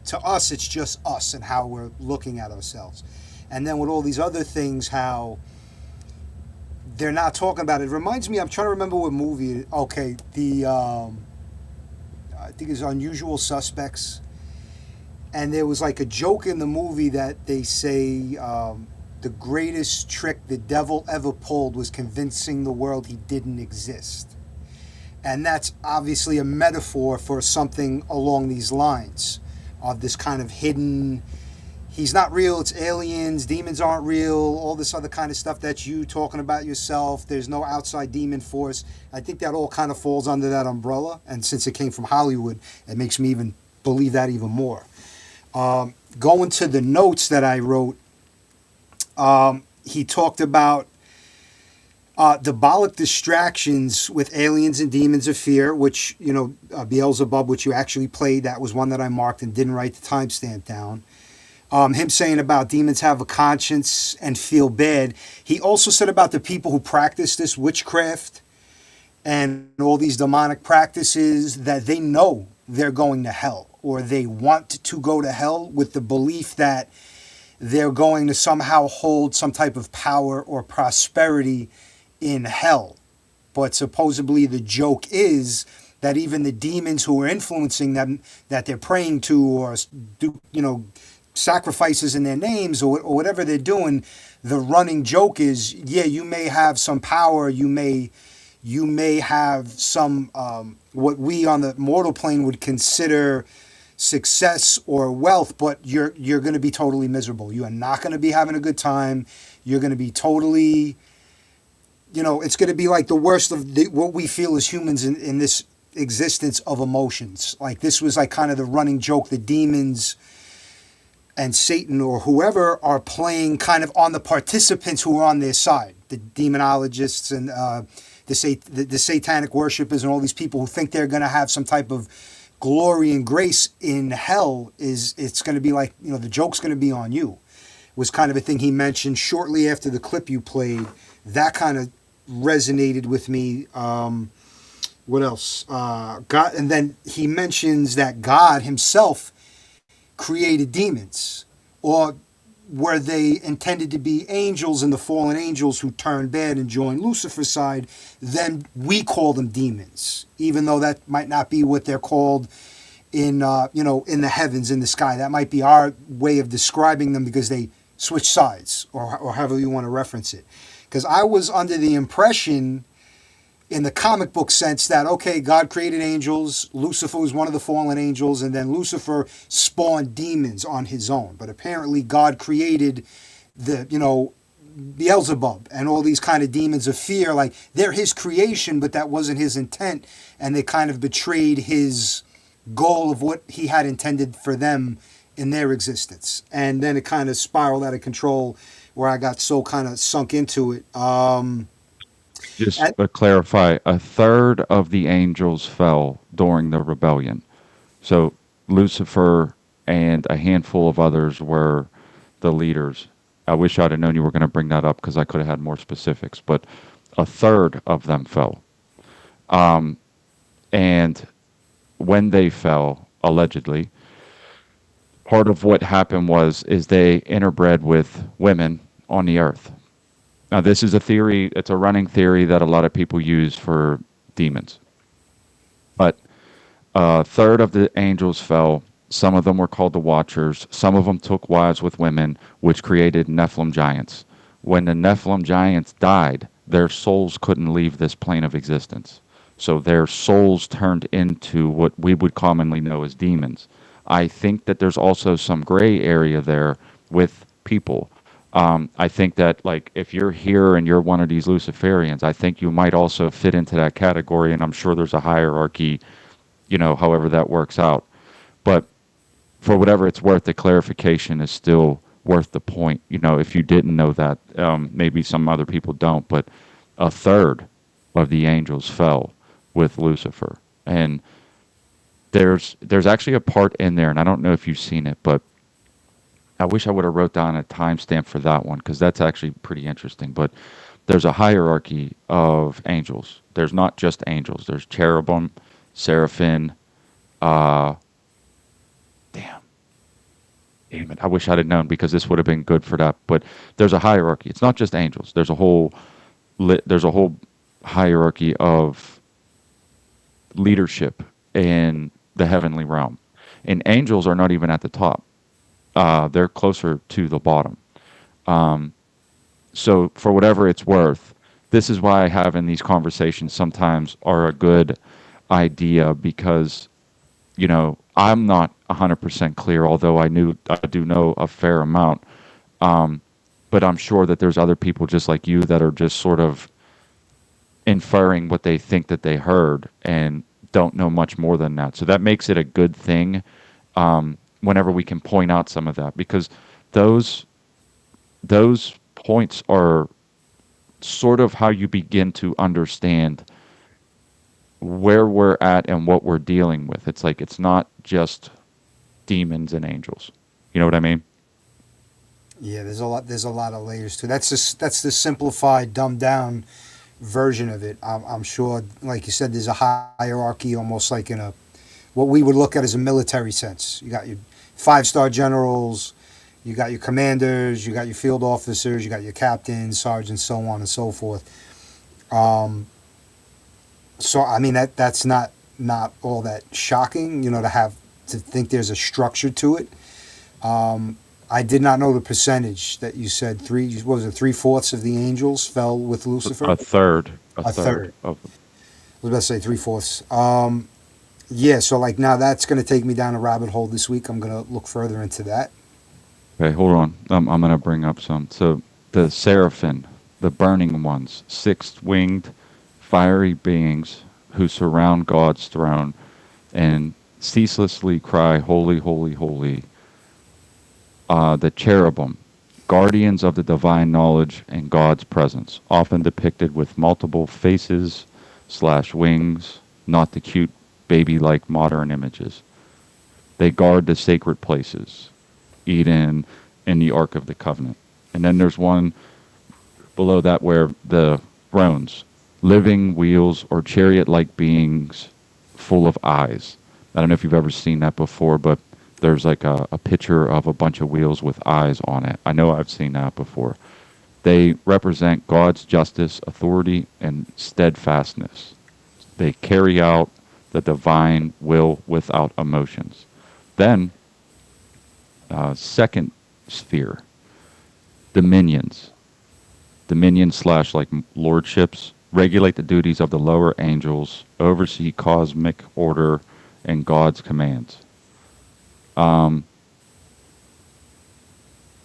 To us, it's just us and how we're looking at ourselves. And then with all these other things, how they're not talking about it. It reminds me, I'm trying to remember what movie. Okay, I think it's Unusual Suspects. And there was like a joke in the movie that they say the greatest trick the devil ever pulled was convincing the world he didn't exist. And that's obviously a metaphor for something along these lines of this kind of hidden, he's not real, it's aliens, demons aren't real, all this other kind of stuff. That's you talking about yourself. There's no outside demon force. I think that all kind of falls under that umbrella. And since it came from Hollywood, it makes me even believe that even more. Going to the notes that I wrote, he talked about diabolic distractions with aliens and demons of fear, which, Beelzebub, which you actually played, that was one that I marked and didn't write the timestamp down. Him saying about demons have a conscience and feel bad. He also said about the people who practice this witchcraft and all these demonic practices that they know they're going to hell, or they want to go to hell with the belief that they're going to somehow hold some type of power or prosperity in hell. But supposedly the joke is that even the demons who are influencing them, that they're praying to or do, sacrifices in their names or whatever they're doing, the running joke is, yeah, you may have some power, you may have some what we on the mortal plane would consider success or wealth, but you're going to be totally miserable. You are not going to be having a good time. You're going to be totally, it's going to be like the worst of what we feel as humans in this existence of emotions. Like, this was like kind of the running joke. The demons and Satan or whoever are playing kind of on the participants who are on their side, the demonologists and the satanic worshipers and all these people who think they're going to have some type of glory and grace in hell. It's going to be like, the joke's going to be on you, was kind of a thing he mentioned shortly after the clip you played. that kind of resonated with me. What else? God, and then he mentions that God himself created demons, or were they intended to be angels and the fallen angels who turned bad and joined Lucifer's side? Then we call them demons, even though that might not be what they're called in in the heavens, in the sky. That might be our way of describing them because they switch sides, or however you want to reference it. Because I was under the impression, in the comic book sense, that, okay, God created angels, Lucifer was one of the fallen angels, and then Lucifer spawned demons on his own. But apparently God created Beelzebub and all these kind of demons of fear. Like, they're his creation, but that wasn't his intent, and they kind of betrayed his goal of what he had intended for them in their existence. And then it kind of spiraled out of control, where I got so kind of sunk into it. Just to clarify, a third of the angels fell during the rebellion. So Lucifer and a handful of others were the leaders. I wish I'd have known you were going to bring that up, because I could have had more specifics. But a third of them fell. And when they fell, allegedly, part of what happened is they interbred with women on the earth. Now, this is a theory, it's a running theory that a lot of people use for demons. But a third of the angels fell. Some of them were called the Watchers. Some of them took wives with women, which created Nephilim giants. When the Nephilim giants died, their souls couldn't leave this plane of existence. So their souls turned into what we would commonly know as demons. I think that there's also some gray area there with people. I think that, like, if you're here and you're one of these Luciferians, I think you might also fit into that category, and I'm sure there's a hierarchy, however that works out. But for whatever it's worth, the clarification is still worth the point. If you didn't know that, maybe some other people don't, but a third of the angels fell with Lucifer. And there's actually a part in there, and I don't know if you've seen it, but I wish I would have wrote down a timestamp for that one, because that's actually pretty interesting. But there's a hierarchy of angels. There's not just angels. There's cherubim, seraphim. Damn it! I wish I'd have known, because this would have been good for that. But there's a hierarchy. It's not just angels. There's a whole hierarchy of leadership in the heavenly realm, and angels are not even at the top. They're closer to the bottom. So for whatever it's worth, this is why I have in these conversations sometimes are a good idea, because, I'm not 100% clear, although I do know a fair amount. But I'm sure that there's other people just like you that are just sort of inferring what they think that they heard and don't know much more than that. So that makes it a good thing. Whenever we can point out some of that, because those points are sort of how you begin to understand where we're at and what we're dealing with. It's like, it's not just demons and angels. You know what I mean? Yeah, there's a lot of layers to it. That's the simplified, dumbed down version of it. I'm sure, like you said, there's a hierarchy, almost like in what we would look at as a military sense. You got your 5-star generals, you got your commanders, you got your field officers, you got your captains, sergeants, so on and so forth. So I mean, that's not all that shocking, to think there's a structure to it. I did not know the percentage that you said. 3/4 of the angels fell with Lucifer? A third. A third. Of I was about to say 3/4. Yeah, so like now that's going to take me down a rabbit hole this week. I'm going to look further into that. Okay, hold on. I'm going to bring up some. So the seraphim, the burning ones, 6-winged fiery beings who surround God's throne and ceaselessly cry, holy, holy, holy. The cherubim, guardians of the divine knowledge and God's presence, often depicted with multiple faces/wings, not the cute baby-like modern images. They guard the sacred places, Eden and the Ark of the Covenant. And then there's one below that where the thrones, living wheels or chariot-like beings full of eyes. I don't know if you've ever seen that before, but there's like a picture of a bunch of wheels with eyes on it. I know I've seen that before. They represent God's justice, authority, and steadfastness. They carry out the divine will without emotions. Then, second sphere, dominions. Dominions slash like lordships regulate the duties of the lower angels, oversee cosmic order and God's commands.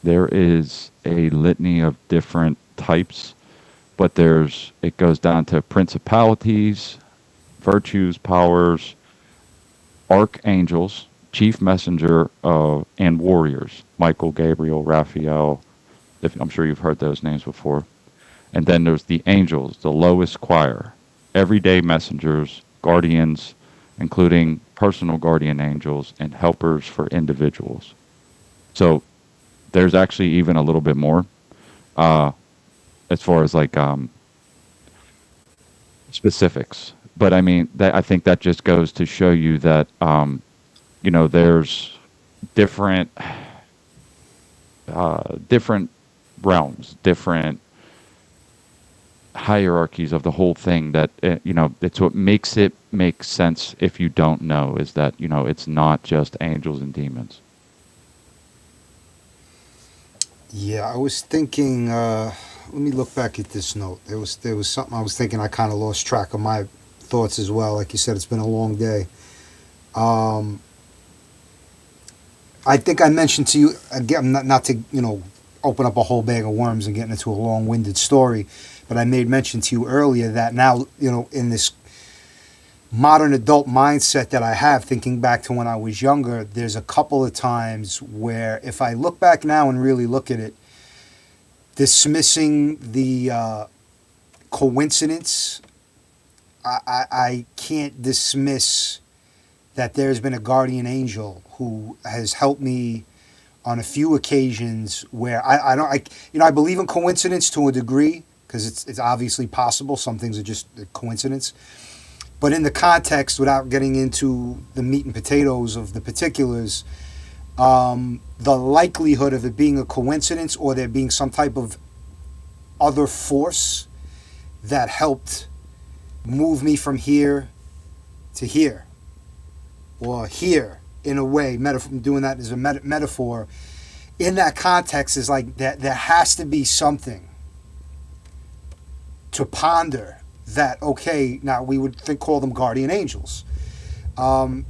There is a litany of different types, but it goes down to principalities, virtues, powers, archangels, chief messenger and warriors. Michael, Gabriel, Raphael. I'm sure you've heard those names before. And then there's the angels, the lowest choir, everyday messengers, guardians, including personal guardian angels and helpers for individuals. So there's actually even a little bit more as far as like specifics. But I mean, I think that just goes to show you that, there's different realms, different hierarchies of the whole thing that, it's what makes it make sense if you don't know, is that, it's not just angels and demons. Yeah, I was thinking, let me look back at this note. There was something I was thinking, I kind of lost track of my thoughts as well. Like you said, it's been a long day. I think I mentioned to you, again, not to, open up a whole bag of worms and get into a long-winded story, but I made mention to you earlier that now, in this modern adult mindset that I have, thinking back to when I was younger, there's a couple of times where if I look back now and really look at it, dismissing the coincidence, I can't dismiss that there's been a guardian angel who has helped me on a few occasions where I believe in coincidence to a degree, because it's obviously possible. Some things are just a coincidence. But in the context, without getting into the meat and potatoes of the particulars, the likelihood of it being a coincidence or there being some type of other force that helped move me from here to here, or here, in a way, doing that as a metaphor, in that context is like that there has to be something to ponder that, okay, now we would call them guardian angels. And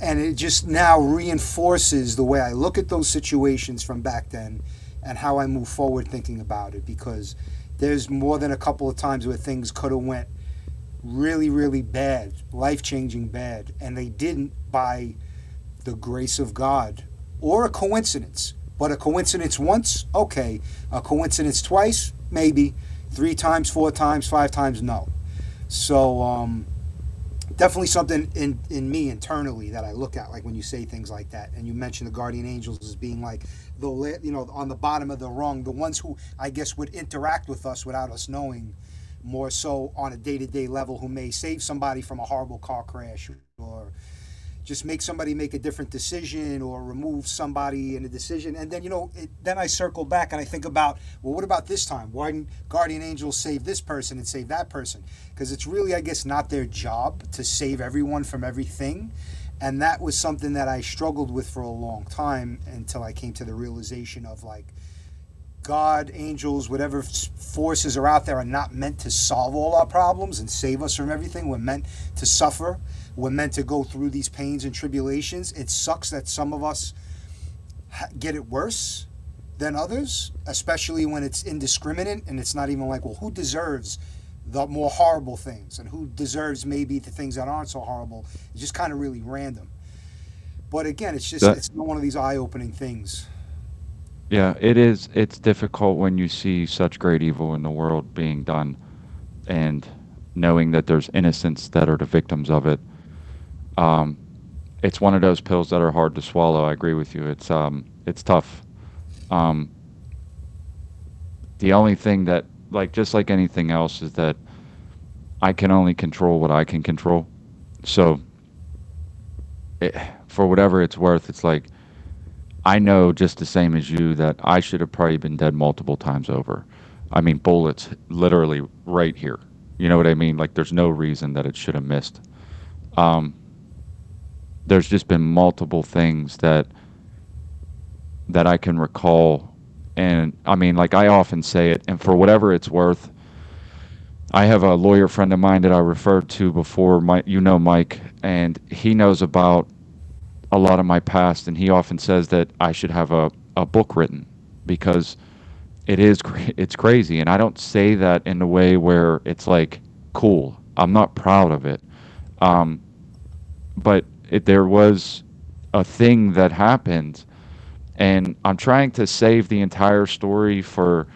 it just now reinforces the way I look at those situations from back then and how I move forward thinking about it, because there's more than a couple of times where things could have went really, really bad, life-changing bad, and they didn't by the grace of God or a coincidence. But a coincidence once, okay. A coincidence twice, maybe. 3 times, 4 times, 5 times, no. So definitely something in me internally that I look at, like when you say things like that. And you mentioned the guardian angels as being like on the bottom of the rung, the ones who I guess would interact with us without us knowing, more so on a day-to-day level, who may save somebody from a horrible car crash or just make somebody make a different decision or remove somebody in a decision. And then, then I circle back and I think about, well, what about this time? Why didn't guardian angels save this person and save that person? Because it's really, I guess, not their job to save everyone from everything. And that was something that I struggled with for a long time until I came to the realization of, like, God, angels, whatever forces are out there are not meant to solve all our problems and save us from everything. We're meant to suffer. We're meant to go through these pains and tribulations. It sucks that some of us get it worse than others, especially when it's indiscriminate and it's not even like, well, who deserves the more horrible things and who deserves maybe the things that aren't so horrible. It's just kind of really random. But again, it's one of these eye-opening things. Yeah, it is. It's difficult when you see such great evil in the world being done and knowing that there's innocents that are the victims of it. It's one of those pills that are hard to swallow. I agree with you. It's tough. The only thing that like just like anything else, is that I can only control what I can control. So, for whatever it's worth, it's like I know just the same as you that I should have probably been dead multiple times over. I mean, bullets literally right here. You know what I mean? Like, there's no reason that it should have missed. Um, there's just been multiple things that I can recall, and I mean, like I often say it, and for whatever it's worth, I have a lawyer friend of mine that I referred to before, Mike, and he knows about a lot of my past, and he often says that I should have a book written because it's crazy, and I don't say that in a way where it's like cool. I'm not proud of it, um, but there was a thing that happened, and I'm trying to save the entire story for,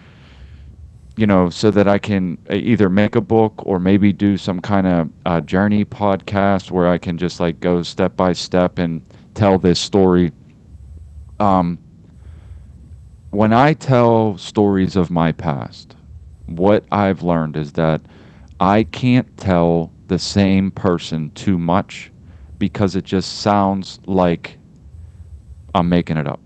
so that I can either make a book or maybe do some kind of journey podcast where I can just like go step by step and tell this story. Um, when I tell stories of my past, what I've learned is that I can't tell the same person too much because it just sounds like I'm making it up.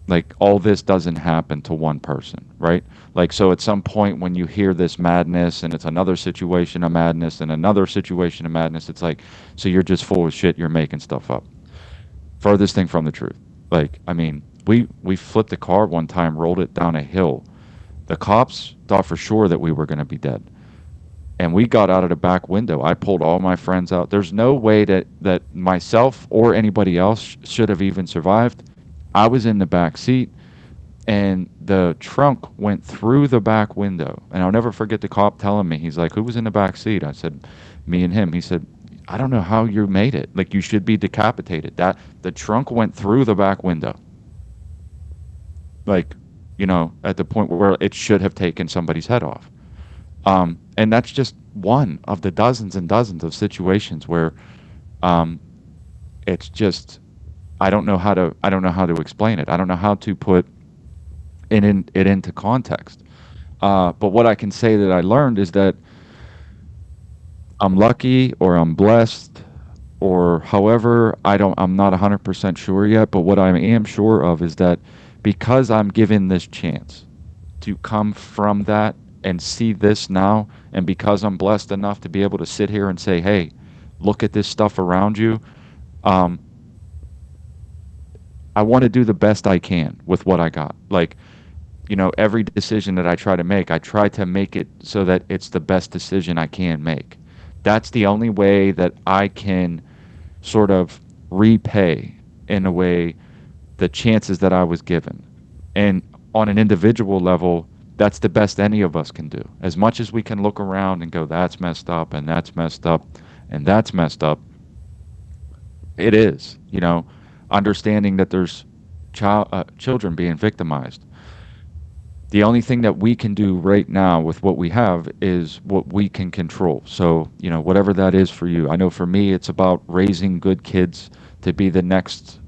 Like all this doesn't happen to one person, right? Like, so at some point when you hear this madness and it's another situation of madness and another situation of madness, it's like, so you're just full of shit, you're making stuff up. Furthest thing from the truth. Like, I mean, we flipped a car one time, rolled it down a hill. The cops thought for sure that we were going to be dead. And we got out of the back window. I pulled all my friends out. There's no way that myself or anybody else should have even survived. I was in the back seat, and the trunk went through the back window. And I'll never forget the cop telling me, he's like, who was in the back seat? I said, me and him. He said, I don't know how you made it. Like, you should be decapitated. That the trunk went through the back window. Like, at the point where it should have taken somebody's head off. And that's just one of the dozens and dozens of situations where it's just, I don't know how to explain it. I don't know how to put it into context. But what I can say that I learned is that I'm lucky or I'm blessed or however, I'm not 100% sure yet, but what I am sure of is that because I'm given this chance to come from that and see this now, and because I'm blessed enough to be able to sit here and say, hey, look at this stuff around you, I want to do the best I can with what I got. Like, every decision that I try to make, I try to make it so that it's the best decision I can make. That's the only way that I can sort of repay, in a way, the chances that I was given. And on an individual level, that's the best any of us can do. As much as we can look around and go, that's messed up, and that's messed up, and that's messed up, it is, understanding that there's children being victimized. The only thing that we can do right now with what we have is what we can control. So, whatever that is for you. I know for me, it's about raising good kids to be the next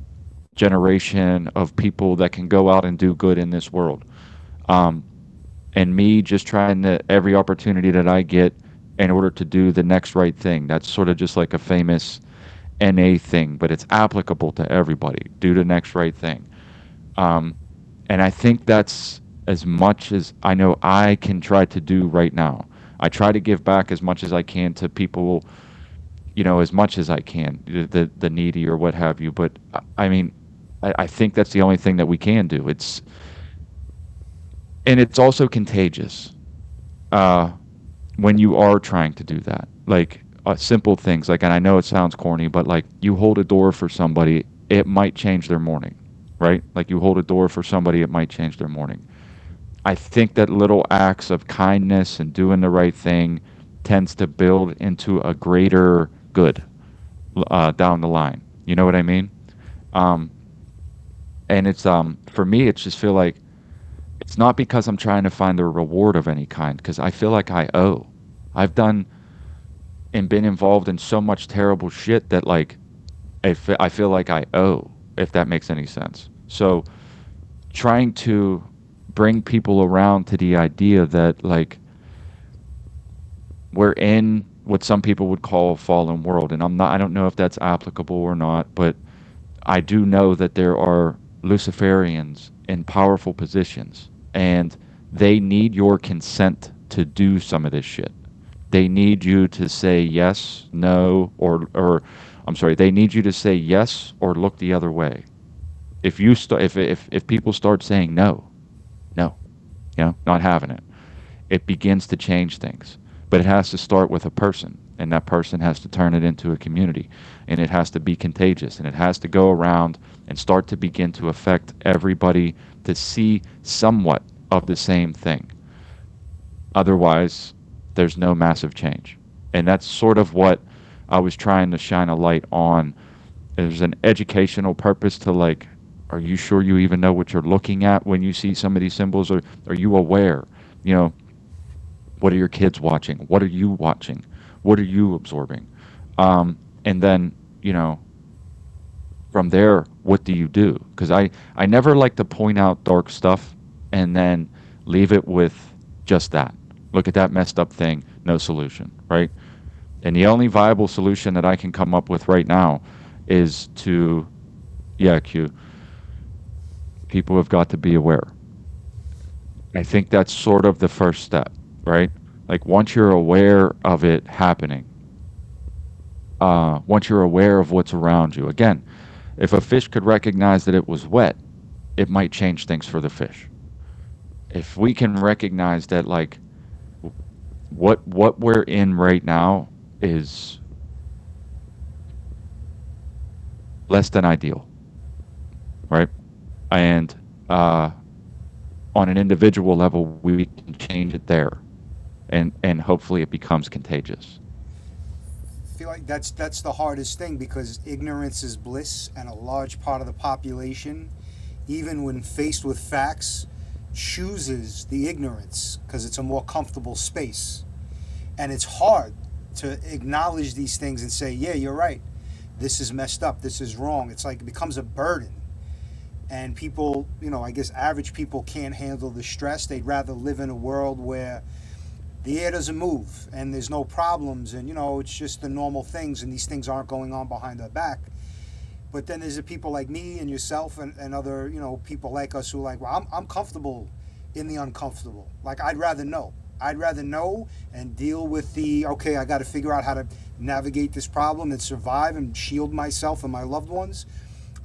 generation of people that can go out and do good in this world. And me just trying to, every opportunity that I get in order to do the next right thing. That's sort of just like a famous NA thing, but it's applicable to everybody. Do the next right thing. And I think that's as much as I know I can try to do right now. I try to give back as much as I can to people, as much as I can, the needy or what have you. But I mean, I think that's the only thing that we can do. And it's also contagious when you are trying to do that. Like simple things, like, and I know it sounds corny, but like you hold a door for somebody, it might change their morning, right? Like you hold a door for somebody, it might change their morning. I think that little acts of kindness and doing the right thing tends to build into a greater good down the line. You know what I mean? And it's for me, it's just feel like it's not because I'm trying to find a reward of any kind, because I feel like I owe. I've done and been involved in so much terrible shit that like I feel like I owe, if that makes any sense. So trying to bring people around to the idea that like we're in what some people would call a fallen world, and I don't know if that's applicable or not, but I do know that there are Luciferians in powerful positions, and they need your consent to do some of this shit. They need you to say yes, no, or I'm sorry, they need you to say yes or look the other way. If you start, if people start saying no, no, not having it, it begins to change things. But it has to start with a person, and that person has to turn it into a community, and it has to be contagious, and it has to go around and start to begin to affect everybody to see somewhat of the same thing. Otherwise, there's no massive change. And that's sort of what I was trying to shine a light on. There's an educational purpose to, like, are you sure you even know what you're looking at when you see some of these symbols? Or are you aware? You know, what are your kids watching? What are you watching? What are you absorbing? And then, from there, what do you do? Because I never like to point out dark stuff and then leave it with just that. Look at that messed up thing, no solution, right? And the only viable solution that I can come up with right now is to, yeah, Q, people have got to be aware. I think that's sort of the first step, right? Like once you're aware of it happening, once you're aware of what's around you, again, if a fish could recognize that it was wet, it might change things for the fish. If we can recognize that, like, what we're in right now is less than ideal, right? And on an individual level, we can change it there, and hopefully it becomes contagious. I feel like that's the hardest thing, because ignorance is bliss, and a large part of the population, even when faced with facts, chooses the ignorance because it's a more comfortable space. And it's hard to acknowledge these things and say, yeah, you're right, this is messed up, this is wrong. It's like it becomes a burden. And people, I guess average people can't handle the stress. They'd rather live in a world where the air doesn't move and there's no problems, and it's just the normal things, and these things aren't going on behind their back. But then there's the people like me and yourself and other people like us who are like, well, I'm comfortable in the uncomfortable. Like, I'd rather know and deal with okay, I got to figure out how to navigate this problem and survive and shield myself and my loved ones.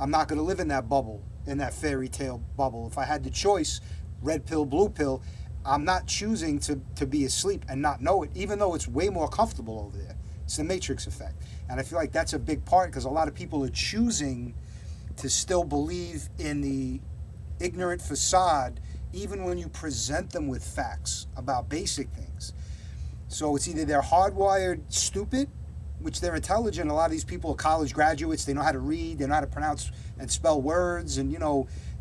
I'm not going to live in that bubble, in that fairy tale bubble. If I had the choice, red pill, blue pill, I'm not choosing to be asleep and not know it, even though it's way more comfortable over there. It's the Matrix effect. And I feel like that's a big part, because a lot of people are choosing to still believe in the ignorant facade, even when you present them with facts about basic things. So it's either they're hardwired stupid, which they're intelligent. A lot of these people are college graduates. They know how to read. They know how to pronounce and spell words. And,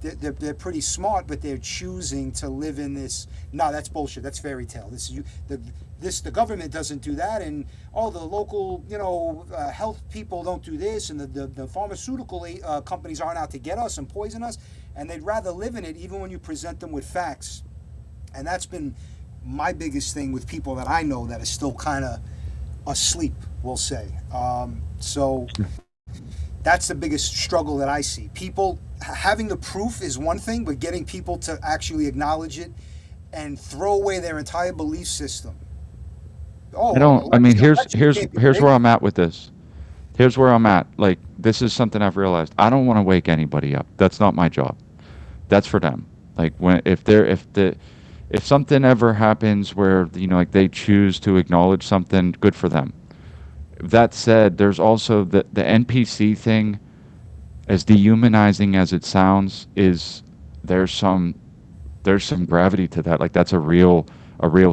they're pretty smart, but they're choosing to live in this. No, that's bullshit. That's fairy tale. The government doesn't do that. And, the local, health people don't do this. And the pharmaceutical companies aren't out to get us and poison us. And they'd rather live in it, even when you present them with facts. And that's been my biggest thing with people that I know that are still kind of asleep, we'll say. So that's the biggest struggle that I see. People having the proof is one thing, but getting people to actually acknowledge it and throw away their entire belief system. I don't. I mean, here's where I'm at with this. Here's where I'm at. Like, this is something I've realized. I don't want to wake anybody up. That's not my job. That's for them. Like, if something ever happens where like they choose to acknowledge something, good for them. That said, there's also the NPC thing. As dehumanizing as it sounds, there's some gravity to that. Like, that's a real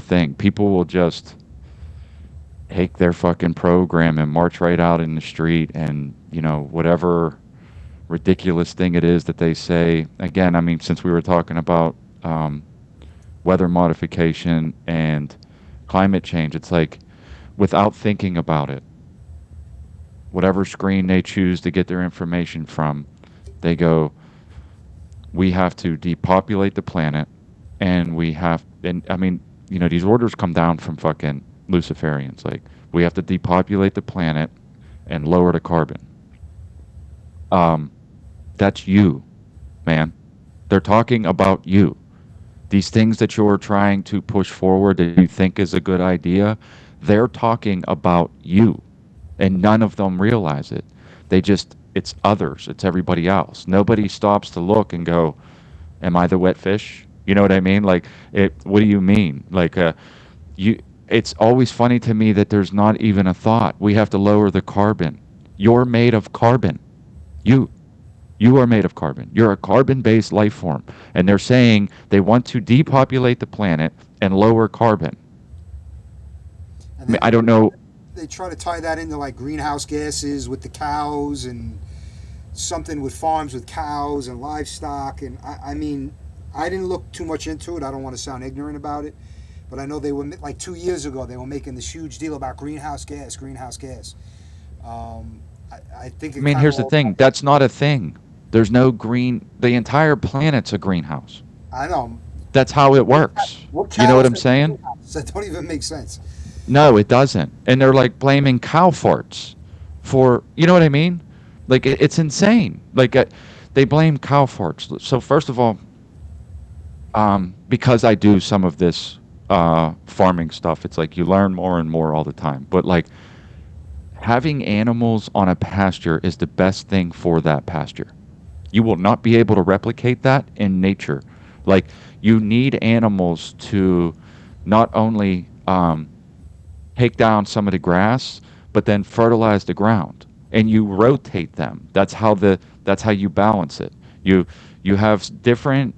thing. People will just take their fucking program and march right out in the street, and whatever ridiculous thing it is that they say. Again, I mean, since we were talking about weather modification and climate change, it's like, without thinking about it, whatever screen they choose to get their information from, they go, we have to depopulate the planet, and I mean, these orders come down from fucking Luciferians. Like, we have to depopulate the planet and lower the carbon. That's you, man. They're talking about you. These things that you're trying to push forward that you think is a good idea, they're talking about you. And none of them realize it. It's others, it's everybody else. Nobody stops to look and go, am I the wet fish? You know what I mean? Like, what do you mean? Like, it's always funny to me that there's not even a thought. We have to lower the carbon. You're made of carbon. You are made of carbon. You're a carbon-based life form. And they're saying they want to depopulate the planet and lower carbon. I mean, I don't know. They try to tie that into like greenhouse gases with the cows and something with farms with cows and livestock. And I mean, I didn't look too much into it. I don't want to sound ignorant about it. But I know they were, like 2 years ago, they were making this huge deal about greenhouse gas. I think. I mean, here's the thing. That's not a thing. There's no green. The entire planet's a greenhouse. I know. That's how it works. You know what I'm saying? That don't even make sense. No, it doesn't. And they're like blaming cow farts for, you know what I mean? Like, it's insane. Like, they blame cow farts. So first of all, because I do some of this farming stuff, it's like you learn more and more all the time. But like, having animals on a pasture is the best thing for that pasture. You will not be able to replicate that in nature. Like, you need animals to not only take down some of the grass, but then fertilize the ground, and you rotate them. That's how you balance it. You have different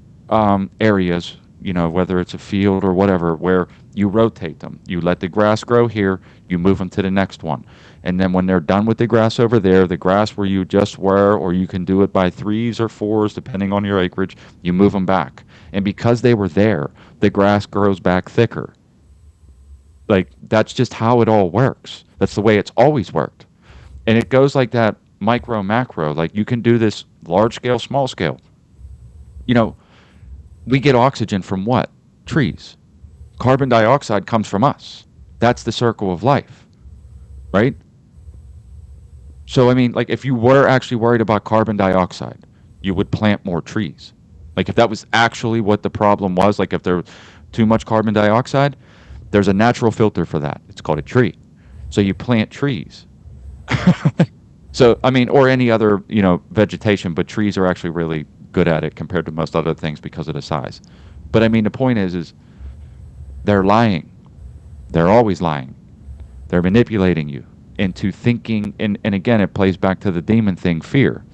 areas, you know, whether it's a field or whatever, where you rotate them. You let the grass grow here, you move them to the next one. And then when they're done with the grass over there, the grass where you just were, or you can do it by 3s or 4s, depending on your acreage, you move them back. And because they were there, the grass grows back thicker. Like, that's just how it all works. That's the way it's always worked. And it goes like that, micro, macro. Like, you can do this large scale, small scale. You know, we get oxygen from what? Trees. Carbon dioxide comes from us. That's the circle of life, right? So, I mean, like, if you were actually worried about carbon dioxide, you would plant more trees. Like, if that was actually what the problem was, like if there was too much carbon dioxide, there's a natural filter for that. It's called a tree. So you plant trees. So, I mean, or any other, you know, vegetation, but trees are actually really good at it compared to most other things because of the size. But I mean, the point is they're lying. They're always lying. They're manipulating you into thinking, and again, it plays back to the demon thing, fear,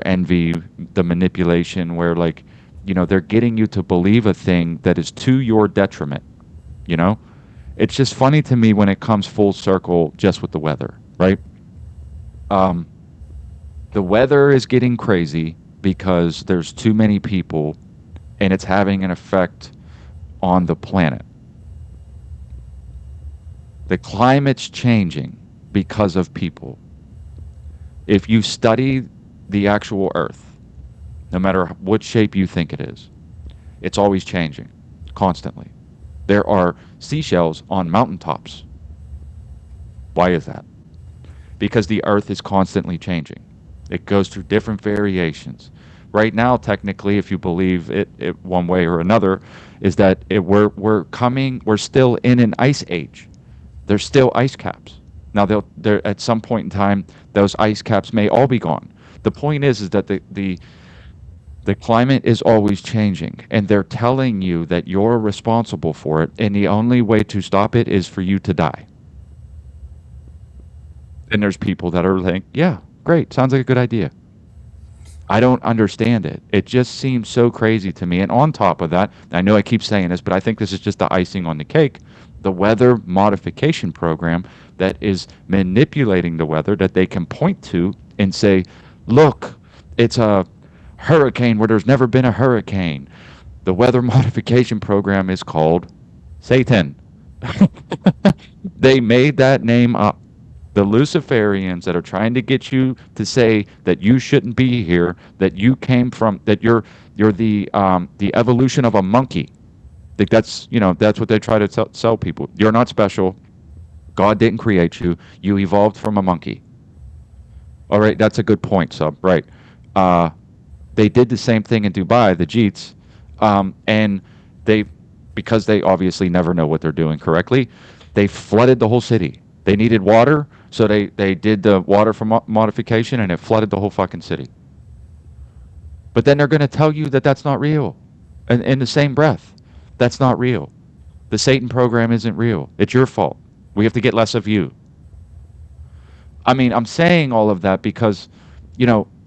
envy, the manipulation where, like, you know, they're getting you to believe a thing that is to your detriment, you know? It's just funny to me when it comes full circle just with the weather, right? The weather is getting crazy because there's too many people and it's having an effect on the planet. The climate's changing because of people. If you study the actual Earth, no matter what shape you think it is, it's always changing, constantly. There are seashells on mountaintops. Why is that? Because the Earth is constantly changing. It goes through different variations. Right now, technically, if you believe it one way or another, is that we're still in an ice age. There's still ice caps. Now, they're at some point in time, those ice caps may all be gone. The point is that the climate is always changing, and they're telling you that you're responsible for it, and the only way to stop it is for you to die. And there's people that are like, yeah, great, sounds like a good idea. I don't understand it. It just seems so crazy to me. And on top of that, I know I keep saying this, but I think this is just the icing on the cake. The weather modification program that is manipulating the weather, that they can point to and say, look, it's a hurricane where there's never been a hurricane. The weather modification program is called Satan. They made that name up. The Luciferians that are trying to get you to say that you shouldn't be here, that you came from, that you're the evolution of a monkey. Like that's that's what they try to sell people. You're not special. God didn't create you. You evolved from a monkey. All right, that's a good point, sub. Right. Uh, they did the same thing in Dubai, the Jeets, and they, because they obviously never know what they're doing correctly, they flooded the whole city. They needed water, so they did the water for modification, and it flooded the whole fucking city. But then they're going to tell you that that's not real, and in the same breath, that's not real. The Satan program isn't real. It's your fault. We have to get less of you. I mean, I'm saying all of that because,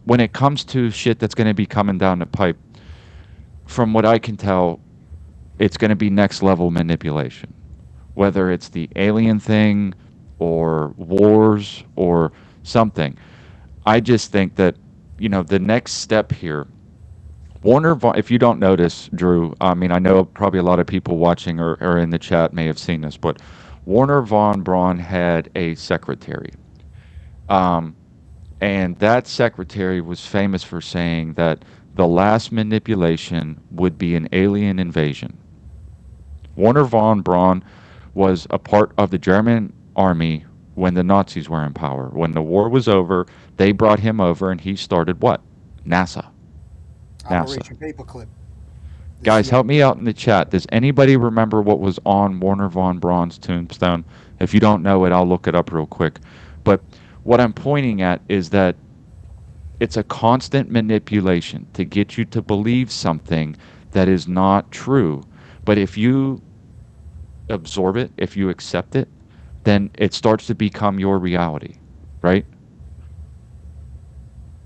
when it comes to shit that's going to be coming down the pipe, from what I can tell, it's going to be next level manipulation. Whether it's the alien thing or wars or something. I just think that, the next step here, Warner Vaughn, if you don't notice, Drew, I mean, I know probably a lot of people watching or in the chat may have seen this, but Warner Von Braun had a secretary. And that secretary was famous for saying that the last manipulation would be an alien invasion. Warner von Braun was a part of the German army when the Nazis were in power. When the war was over, they brought him over and he started what? NASA. Operation Paperclip. Guys, help me out in the chat. Does anybody remember what was on Warner von Braun's tombstone? If you don't know it, I'll look it up real quick. But what I'm pointing at is that it's a constant manipulation to get you to believe something that is not true. But if you absorb it, if you accept it, then it starts to become your reality, right?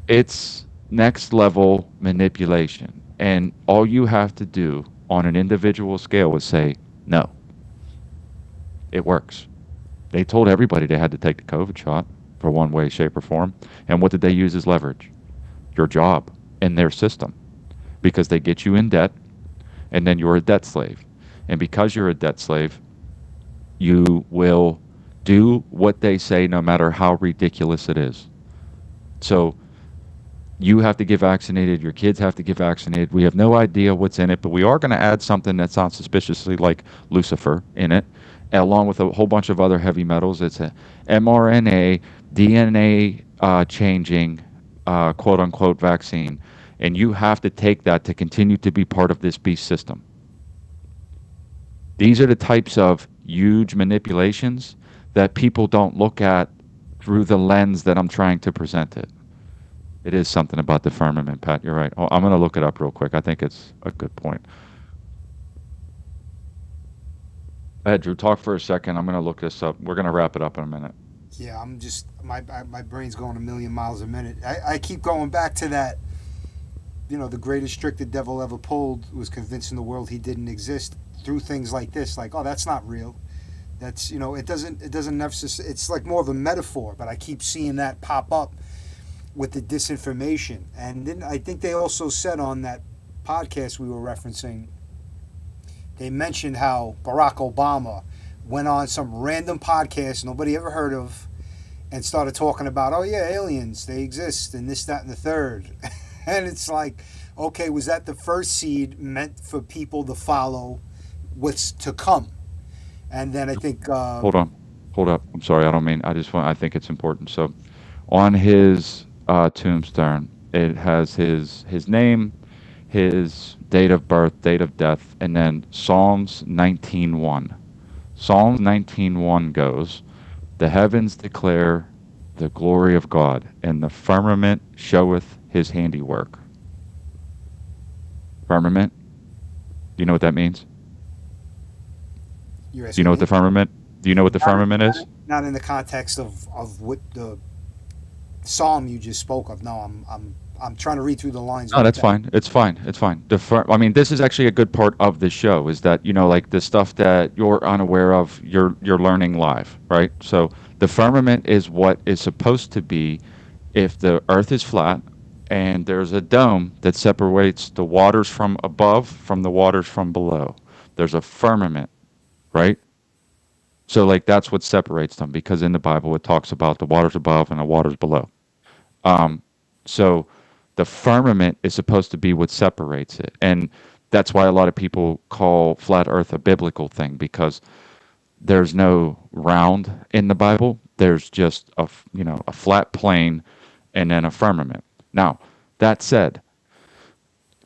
It's next level manipulation. And all you have to do on an individual scale is say, no, it works. They told everybody they had to take the COVID shot for one way, shape, or form. And what did they use as leverage? Your job in their system. Because they get you in debt, and then you're a debt slave. And because you're a debt slave, you will do what they say no matter how ridiculous it is. So you have to get vaccinated, your kids have to get vaccinated. We have no idea what's in it, but we are going to add something that sounds suspiciously like Lucifer in it, along with a whole bunch of other heavy metals. It's a mRNA, DNA changing, quote unquote, vaccine. And you have to take that to continue to be part of this beast system. These are the types of huge manipulations that people don't look at through the lens that I'm trying to present it. It is something about the firmament, Pat. You're right. I'm going to look it up real quick. I think it's a good point. Drew, talk for a second. I'm going to look this up. We're going to wrap it up in a minute. Yeah, I'm just, my brain's going a million miles a minute. I keep going back to that, the greatest trick the devil ever pulled was convincing the world he didn't exist through things like this. Like, oh, that's not real. That's, it doesn't necessarily, it's like more of a metaphor, but I keep seeing that pop up with the disinformation. And then I think they also said on that podcast we were referencing, they mentioned how Barack Obama went on some random podcast nobody ever heard of and started talking about, oh yeah, aliens, they exist, and this, that, and the third. And it's like, okay, was that the first seed meant for people to follow what's to come? And then I think... Hold up. I'm sorry, I think it's important. So on his tombstone, it has his name, his date of birth, date of death, and then Psalms 19:1. Psalms 19:1 goes, "The heavens declare the glory of God, and the firmament showeth his handiwork." Firmament? Do you know what that means? Do you know what the firmament? Do you know what the firmament is? Not in the context of what the psalm you just spoke of. No, I'm trying to read through the lines. No, that's fine. It's fine. It's fine. I mean, this is actually a good part of the show. Is that like the stuff that you're unaware of, you're learning live, right? So the firmament is what is supposed to be if the Earth is flat and there's a dome that separates the waters from above from the waters from below. There's a firmament, right? So that's what separates them, because in the Bible it talks about the waters above and the waters below. So the firmament is supposed to be what separates it. And That's why a lot of people call flat Earth a biblical thing, because there's no round in the Bible. There's just a flat plane and then a firmament. Now, that said,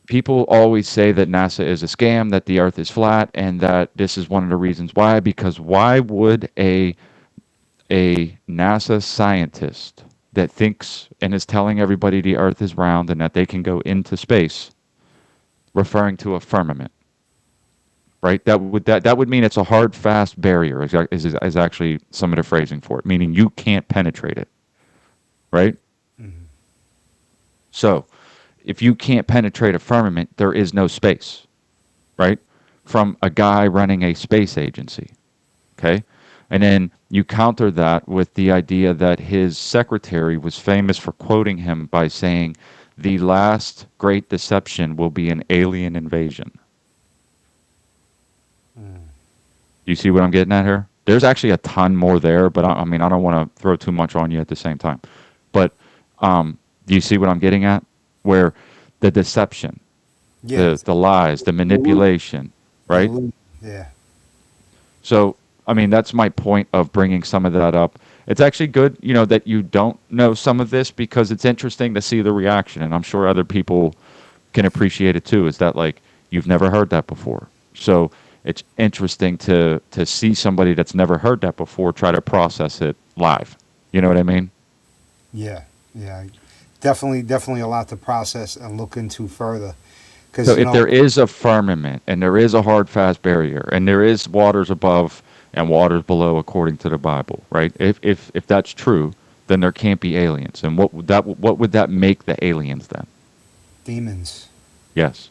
people always say that NASA is a scam, that the Earth is flat, and that this is one of the reasons why. Because why would a NASA scientist that thinks and is telling everybody the Earth is round and that they can go into space, referring to a firmament, right? That would mean it's a hard, fast barrier. Is actually some of the phrasing for it, meaning you can't penetrate it, right? Mm-hmm. So, if you can't penetrate a firmament, there is no space, right? From a guy running a space agency, okay? And then you counter that with the idea that his secretary was famous for quoting him by saying, "The last great deception will be an alien invasion." You see what I'm getting at here? There's actually a ton more there, but I mean, I don't want to throw too much on you at the same time. But do you see what I'm getting at? Where the deception, the lies, the manipulation, right? Yeah. So, I mean, that's my point of bringing some of that up. It's actually good, that you don't know some of this, because it's interesting to see the reaction, and I'm sure other people can appreciate it too. Is that like you've never heard that before? So it's interesting to see somebody that's never heard that before try to process it live. You know what I mean? Yeah. Definitely a lot to process and look into further. So if there is a firmament and there is a hard, fast barrier and there is waters above and waters below according to the Bible, right? If that's true, then there can't be aliens. And what would that make the aliens then? Demons. Yes.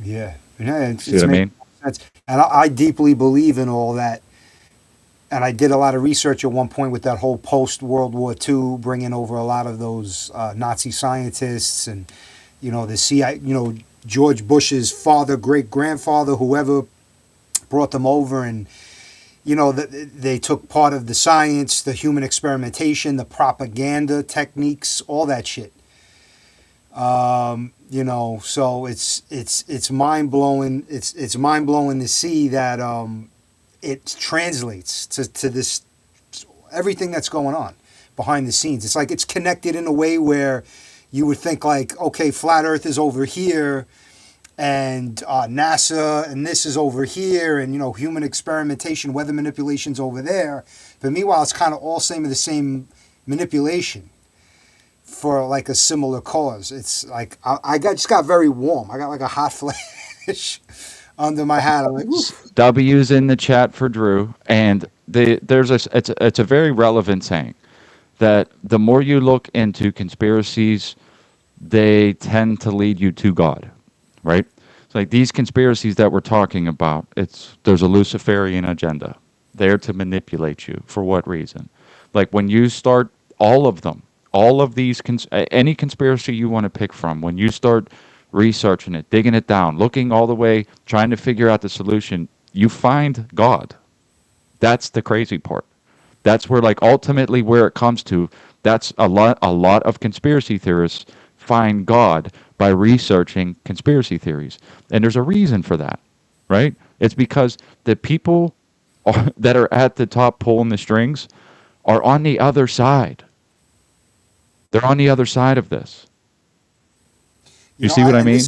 Yeah. See what I mean? Sense. And I deeply believe in all that. And I did a lot of research at one point with that whole post-World War II, bringing over a lot of those Nazi scientists and, the CIA, George Bush's father, great-grandfather, whoever brought them over. And, they took part of the science, the human experimentation, the propaganda techniques, all that shit. So it's mind-blowing. It's mind-blowing to see that it translates to this, everything that's going on behind the scenes. It's like it's connected in a way where you would think like, okay, flat Earth is over here, and NASA and this is over here, and human experimentation, weather manipulation's over there. But meanwhile, it's kind of all the same manipulation for like a similar cause. It's like I just got very warm. I got like a hot flash under my hat. I'm like, oof. W's in the chat for Drew, and it's a very relevant saying that the more you look into conspiracies, they tend to lead you to God, right? It's like these conspiracies that we're talking about. There's a Luciferian agenda there to manipulate you. For what reason? Like when you start all of these any conspiracy you want to pick from, when you start researching it, digging it down, looking all the way, trying to figure out the solution, you find God. That's the crazy part. That's where, like, ultimately where it comes to, that's a lot of conspiracy theorists find God by researching conspiracy theories. And there's a reason for that, right? It's because the people that are at the top pulling the strings are on the other side. They're on the other side of this. You see what I mean?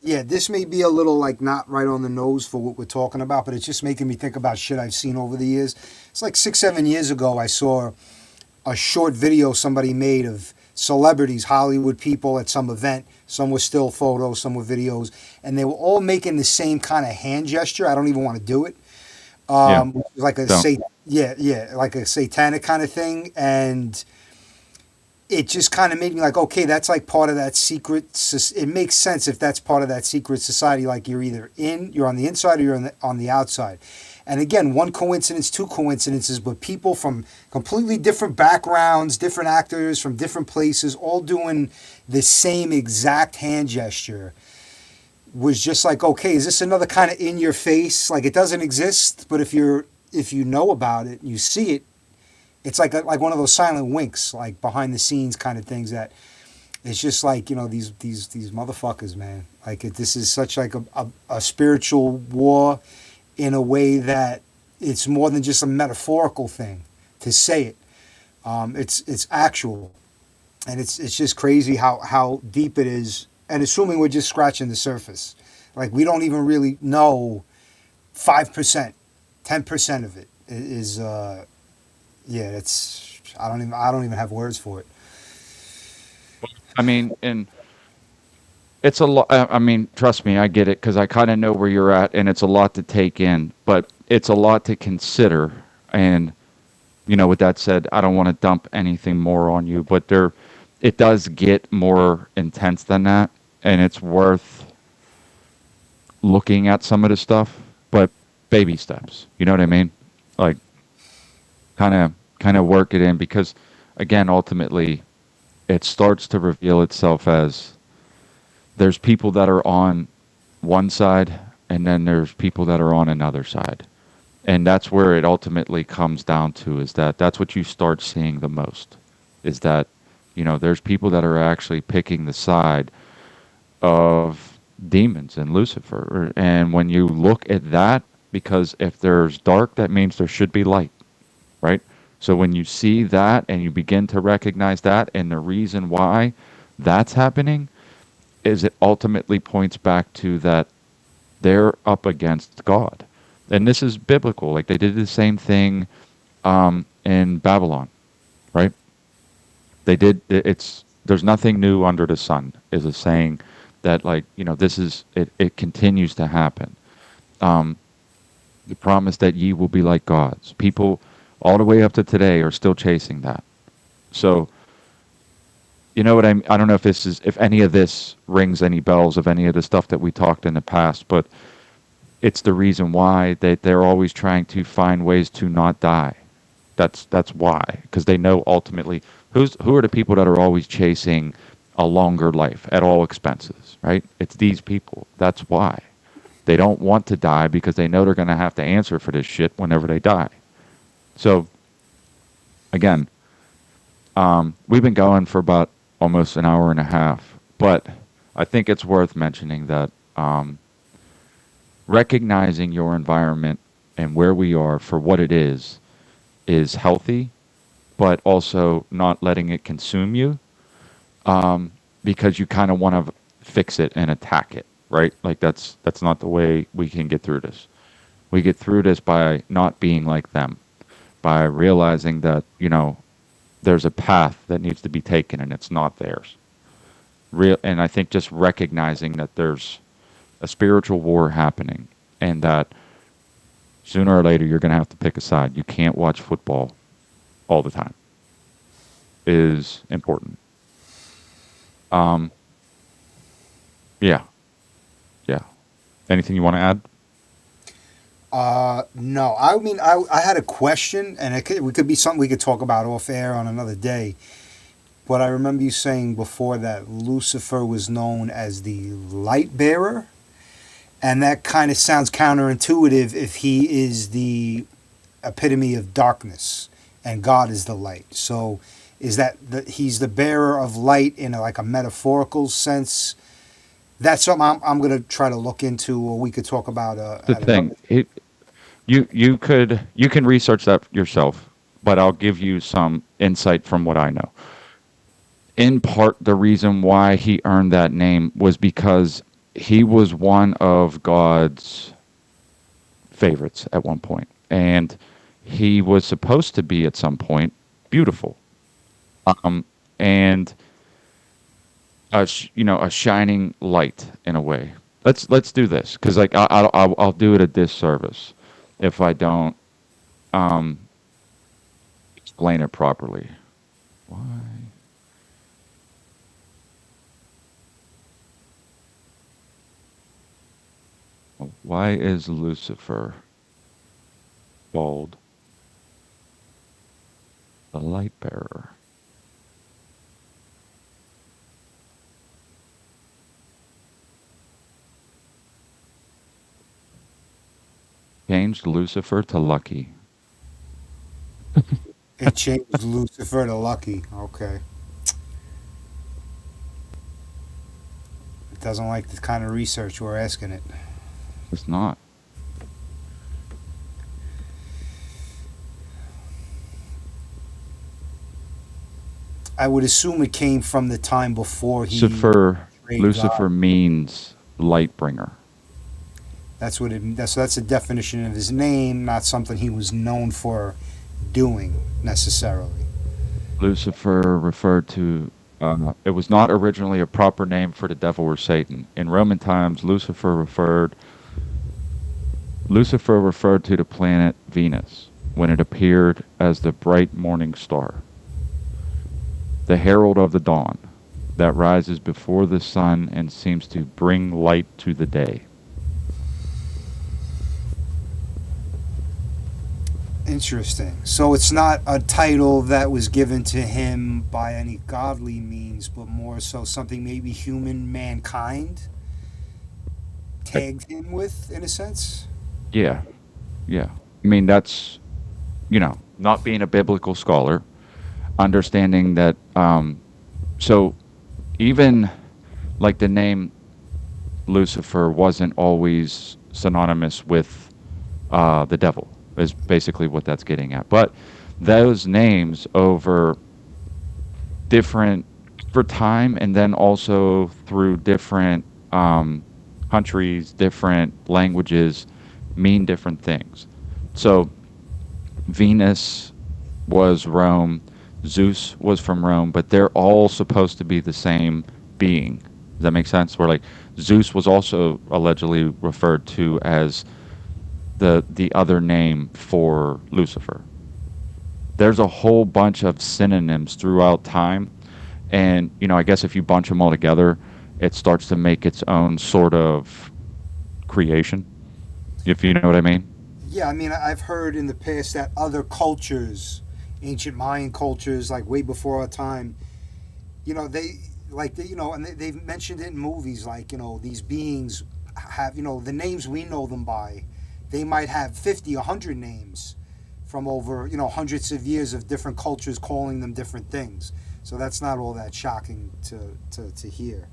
This may be a little like not right on the nose for what we're talking about, but it's just making me think about shit I've seen over the years. It's like 6-7 years ago, I saw a short video somebody made of celebrities, Hollywood people at some event. Some were still photos, some were videos, and they were all making the same kind of hand gesture. I don't even want to do it. Like a satanic kind of thing, and it just kind of made me like, okay, that's like part of that secret. It makes sense if that's part of that secret society. Like you're on the inside or you're on the outside. And again, one coincidence, two coincidences, but people from completely different backgrounds, different actors from different places, all doing the same exact hand gesture. Was just like, okay, is this another kind of in your face? Like it doesn't exist, but if you know about it, you see it. It's like one of those silent winks, like behind the scenes kind of things that It's just like, these motherfuckers, man. Like this is such like a spiritual war in a way that it's more than just a metaphorical thing to say it. It's actual, and it's just crazy how deep it is. And assuming we're just scratching the surface, like we don't even really know 5%, 10% of it is. Yeah, it's I don't even have words for it. I mean, and it's a lot. I mean, trust me, I get it because I kind of know where you're at, and it's a lot to take in, but it's a lot to consider. And with that said, I don't want to dump anything more on you, but it does get more intense than that, and it's worth looking at some of the stuff, but baby steps. You know what I mean? Like, kind of work it in because, again, ultimately, it starts to reveal itself as there's people that are on one side, and then there's people that are on another side. And that's where it ultimately comes down to is that's what you start seeing the most is that, there's people that are actually picking the side of demons and Lucifer. And when you look at that, because if there's dark, that means there should be light, right? So when you see that and you begin to recognize that and the reason why that's happening is it ultimately points back to that they're up against God. And this is biblical. Like they did the same thing in Babylon, right? They did. There's nothing new under the sun is a saying that this is it. It continues to happen. The promise that ye will be like gods. People all the way up to today are still chasing that. So you know what I don't know if any of this rings any bells of any of the stuff that we talked in the past, but it's the reason why they're always trying to find ways to not die. That's why, because they know ultimately who are the people that are always chasing a longer life at all expenses, right? It's these people. That's why they don't want to die because they know they're going to have to answer for this shit whenever they die. So again, we've been going for about almost an hour and a half, but I think it's worth mentioning that recognizing your environment and where we are for what it is healthy, but also not letting it consume you because you kind of want to fix it and attack it, right? Like that's not the way we can get through this. We get through this by not being like them, by realizing that, there's a path that needs to be taken and it's not theirs. And I think just recognizing that there's a spiritual war happening and that sooner or later you're going to have to pick a side. You can't watch football all the time is important. Yeah. Anything you want to add? No. I mean, I had a question, and it could be something we could talk about off air on another day. But I remember you saying before that Lucifer was known as the light bearer, and that kind of sounds counterintuitive if he is the epitome of darkness and God is the light. So is that he's the bearer of light in a metaphorical sense? That's something I'm going to try to look into, or we could talk about. The thing, you can research that yourself, but I'll give you some insight from what I know. In part, the reason why he earned that name was because he was one of God's favorites at one point, and he was supposed to be at some point beautiful, and a shining light in a way. Let's do this because I'll do it a disservice if I don't explain it properly. Why? Why is Lucifer called the light bearer? Changed Lucifer to Lucky. It changed Lucifer to Lucky. Okay. doesn't like the kind of research we're asking it. It's not. I would assume it came from the time before he. Lucifer means light bringer. That's what it. That's a definition of his name, not something he was known for doing necessarily. Lucifer referred to. It was not originally a proper name for the devil or Satan. In Roman times, Lucifer referred to the planet Venus when it appeared as the bright morning star, the herald of the dawn that rises before the sun and seems to bring light to the day. Interesting. So it's not a title that was given to him by any godly means, but more so something maybe human mankind tagged him with, in a sense? Yeah. I mean, that's, not being a biblical scholar, understanding that, so even like the name Lucifer wasn't always synonymous with the devil, is basically what that's getting at. But those names over time, and then also through different countries, different languages, mean different things. So Venus was Rome, Zeus was from Rome, but they're all supposed to be the same being. Does that make sense? Where like Zeus was also allegedly referred to as the other name for Lucifer. There's a whole bunch of synonyms throughout time, and I guess if you bunch them all together, it starts to make its own sort of creation, if you know what I mean. Yeah, I mean, I've heard in the past that other cultures, ancient Mayan cultures, like way before our time, they've mentioned it in movies, like, these beings have, the names we know them by. They might have 50, 100 names from over, hundreds of years of different cultures calling them different things. So that's not all that shocking to hear.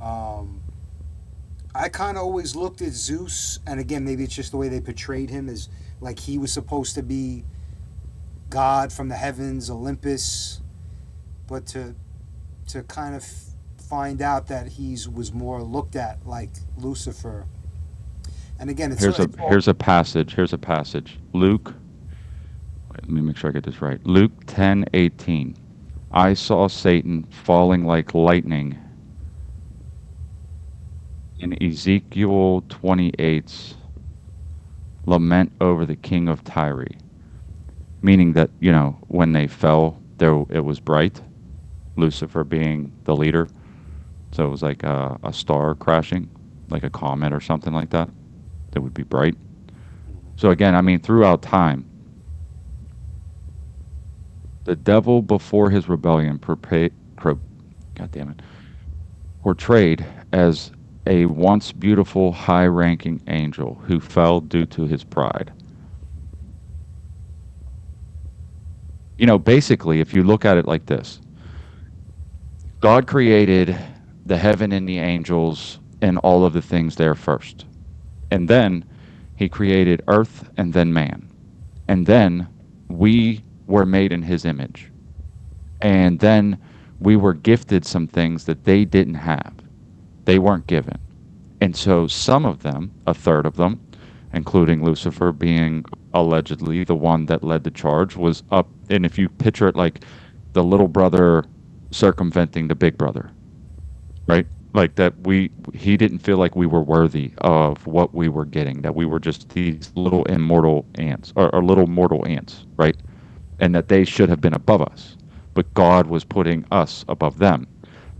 I kind of always looked at Zeus, and again, maybe it's just the way they portrayed him, as like he was supposed to be God from the heavens, Olympus, but to kind of find out that he was more looked at like Lucifer. And again, here's a passage. Luke. Wait, let me make sure I get this right. Luke 10:18. I saw Satan falling like lightning. In Ezekiel 28's lament over the king of Tyre, meaning that when they fell, it was bright. Lucifer being the leader, so it was like a star crashing, like a comet or something like that. That would be bright. So again, I mean, throughout time, the devil before his rebellion portrayed as a once beautiful, high-ranking angel who fell due to his pride. Basically, if you look at it like this, God created the heaven and the angels and all of the things there first. And then he created earth and then man. And then we were made in his image. And then we were gifted some things that they didn't have. They weren't given. And so some of them, a third of them, including Lucifer being allegedly the one that led the charge, was up. And if you picture it like the little brother circumventing the big brother, right? Like that he didn't feel like we were worthy of what we were getting, that we were just these little immortal ants or little mortal ants, right? And that they should have been above us. But God was putting us above them.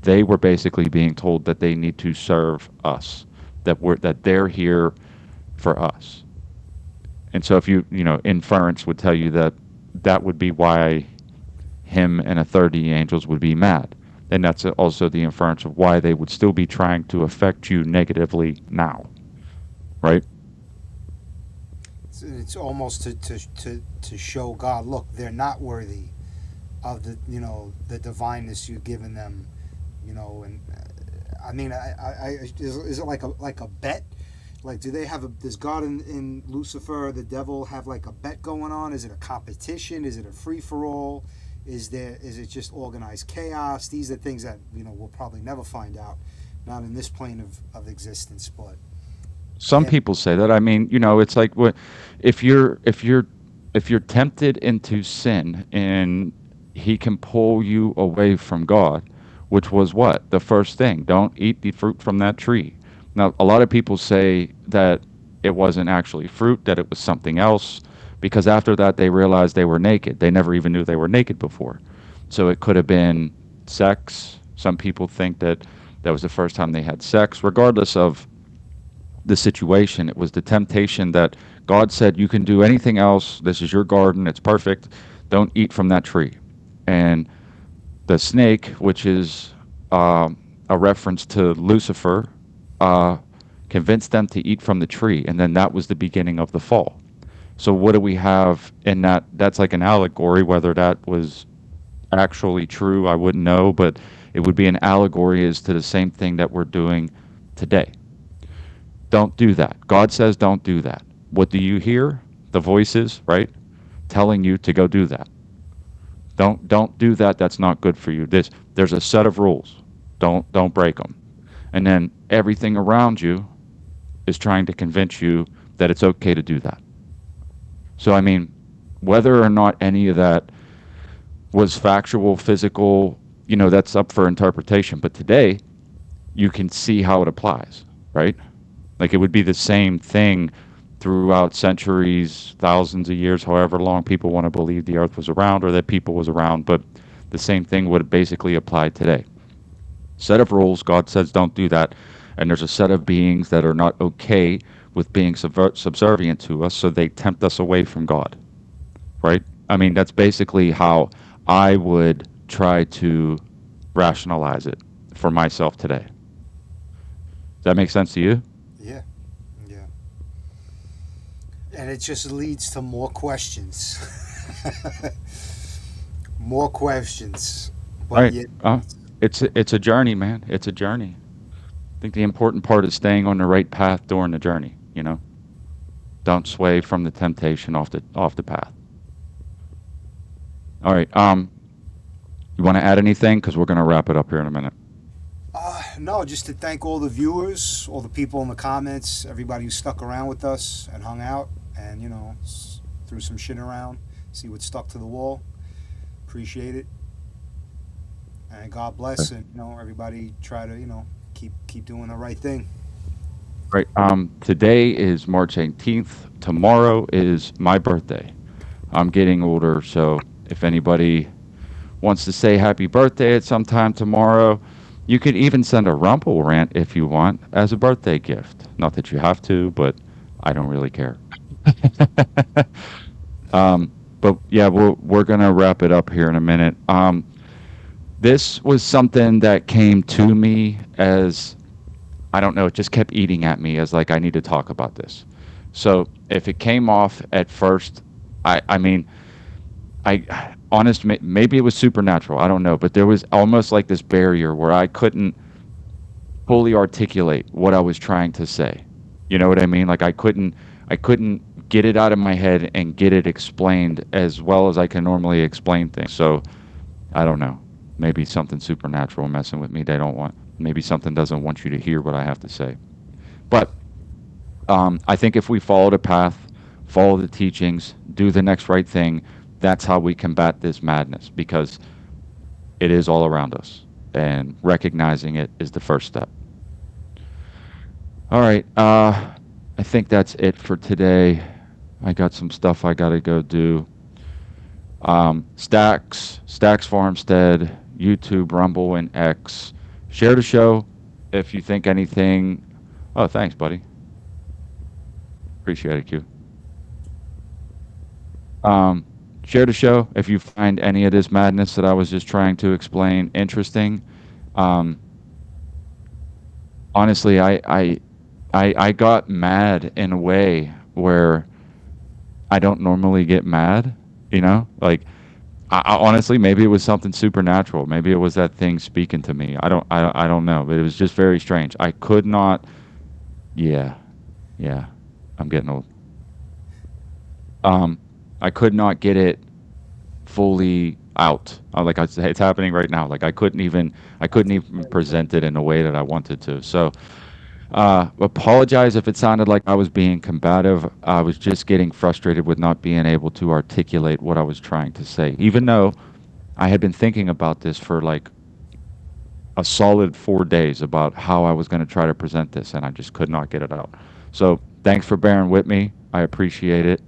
They were basically being told that they need to serve us, that they're here for us. And so if inference would tell you that would be why him and a third of the angels would be mad. And that's also the inference of why they would still be trying to affect you negatively now, right? It's almost to show God, look, they're not worthy of the divineness you've given them, and I mean, is it like a bet? Like, do they have does God and Lucifer, the devil, have like a bet going on? Is it a competition? Is it a free for all? Is it just organized chaos? These are things that we'll probably never find out, not in this plane of existence. But Some yeah, people say that. I mean, it's like what if you're tempted into sin and he can pull you away from God, which was what? The first thing. Don't eat the fruit from that tree. Now, a lot of people say that it wasn't actually fruit, that it was something else, because after that they realized they were naked. They never even knew they were naked before. So it could have been sex. Some people think that that was the first time they had sex. Regardless of the situation, it was the temptation that God said, you can do anything else. This is your garden. It's perfect. Don't eat from that tree. And the snake, which is a reference to Lucifer, uh, convinced them to eat from the tree. And then that was the beginning of the fall. So what do we have in that? That's like an allegory. Whether that was actually true, I wouldn't know, but it would be an allegory as to the same thing that we're doing today. Don't do that. God says don't do that. What do you hear? The voices, right? Telling you to go do that. Don't do that. That's not good for you. There's a set of rules. Don't break them. And then everything around you is trying to convince you that it's okay to do that. So I mean, whether or not any of that was factual, physical, that's up for interpretation. But today, you can see how it applies, right? Like it would be the same thing throughout centuries, thousands of years, however long people want to believe the earth was around or that people was around, but the same thing would basically apply today. Set of rules, God says don't do that, and there's a set of beings that are not okay with being subservient to us, so they tempt us away from God, right? I mean, that's basically how I would try to rationalize it for myself today. Does that make sense to you? yeah, yeah. And it just leads to more questions. More questions. But Right. yeah, It's a journey, man. It's a journey. I think the important part is staying on the right path during the journey. Don't sway from the temptation off the path. All right. You want to add anything? Because we're going to wrap it up here in a minute. no, just to thank all the viewers, all the people in the comments, everybody who stuck around with us and hung out and, threw some shit around, see what stuck to the wall. Appreciate it. And God bless, and, everybody try to, keep doing the right thing. Right. Today is March 18th. Tomorrow is my birthday. I'm getting older, so if anybody wants to say happy birthday at some time tomorrow, you could even send a Rumple rant if you want as a birthday gift. Not that you have to, but I don't really care. But yeah, we're gonna wrap it up here in a minute. This was something that came to me as, I don't know, it just kept eating at me as like I need to talk about this. So if it came off at first, I mean, maybe it was supernatural. I don't know, but there was almost like this barrier where I couldn't fully articulate what I was trying to say. You know what I mean? Like I couldn't get it out of my head and get it explained as well as I can normally explain things. So I don't know. Maybe something supernatural messing with me. Maybe something doesn't want you to hear what I have to say. But I think if we follow the path, follow the teachings, do the next right thing, that's how we combat this madness, because it is all around us, and recognizing it is the first step. All right. I think that's it for today. I got some stuff I got to go do. Stacks Farmstead, YouTube, Rumble, and X. Share the show if you think anything. Oh, thanks, buddy. Appreciate it, Q. Share the show if you find any of this madness that I was just trying to explain interesting. Honestly, I got mad in a way where I don't normally get mad. Like honestly, maybe it was something supernatural. Maybe it was that thing speaking to me. I don't know, but it was just very strange. I could not. Yeah, yeah, I'm getting old. I could not get it fully out. Like I say, it's happening right now. Like I couldn't even present it in a way that I wanted to. So, apologize if it sounded like I was being combative. I was just getting frustrated with not being able to articulate what I was trying to say, even though I had been thinking about this for like a solid 4 days about how I was going to try to present this, and I just could not get it out. So, thanks for bearing with me. I appreciate it.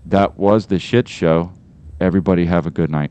That was the shit show. Everybody have a good night.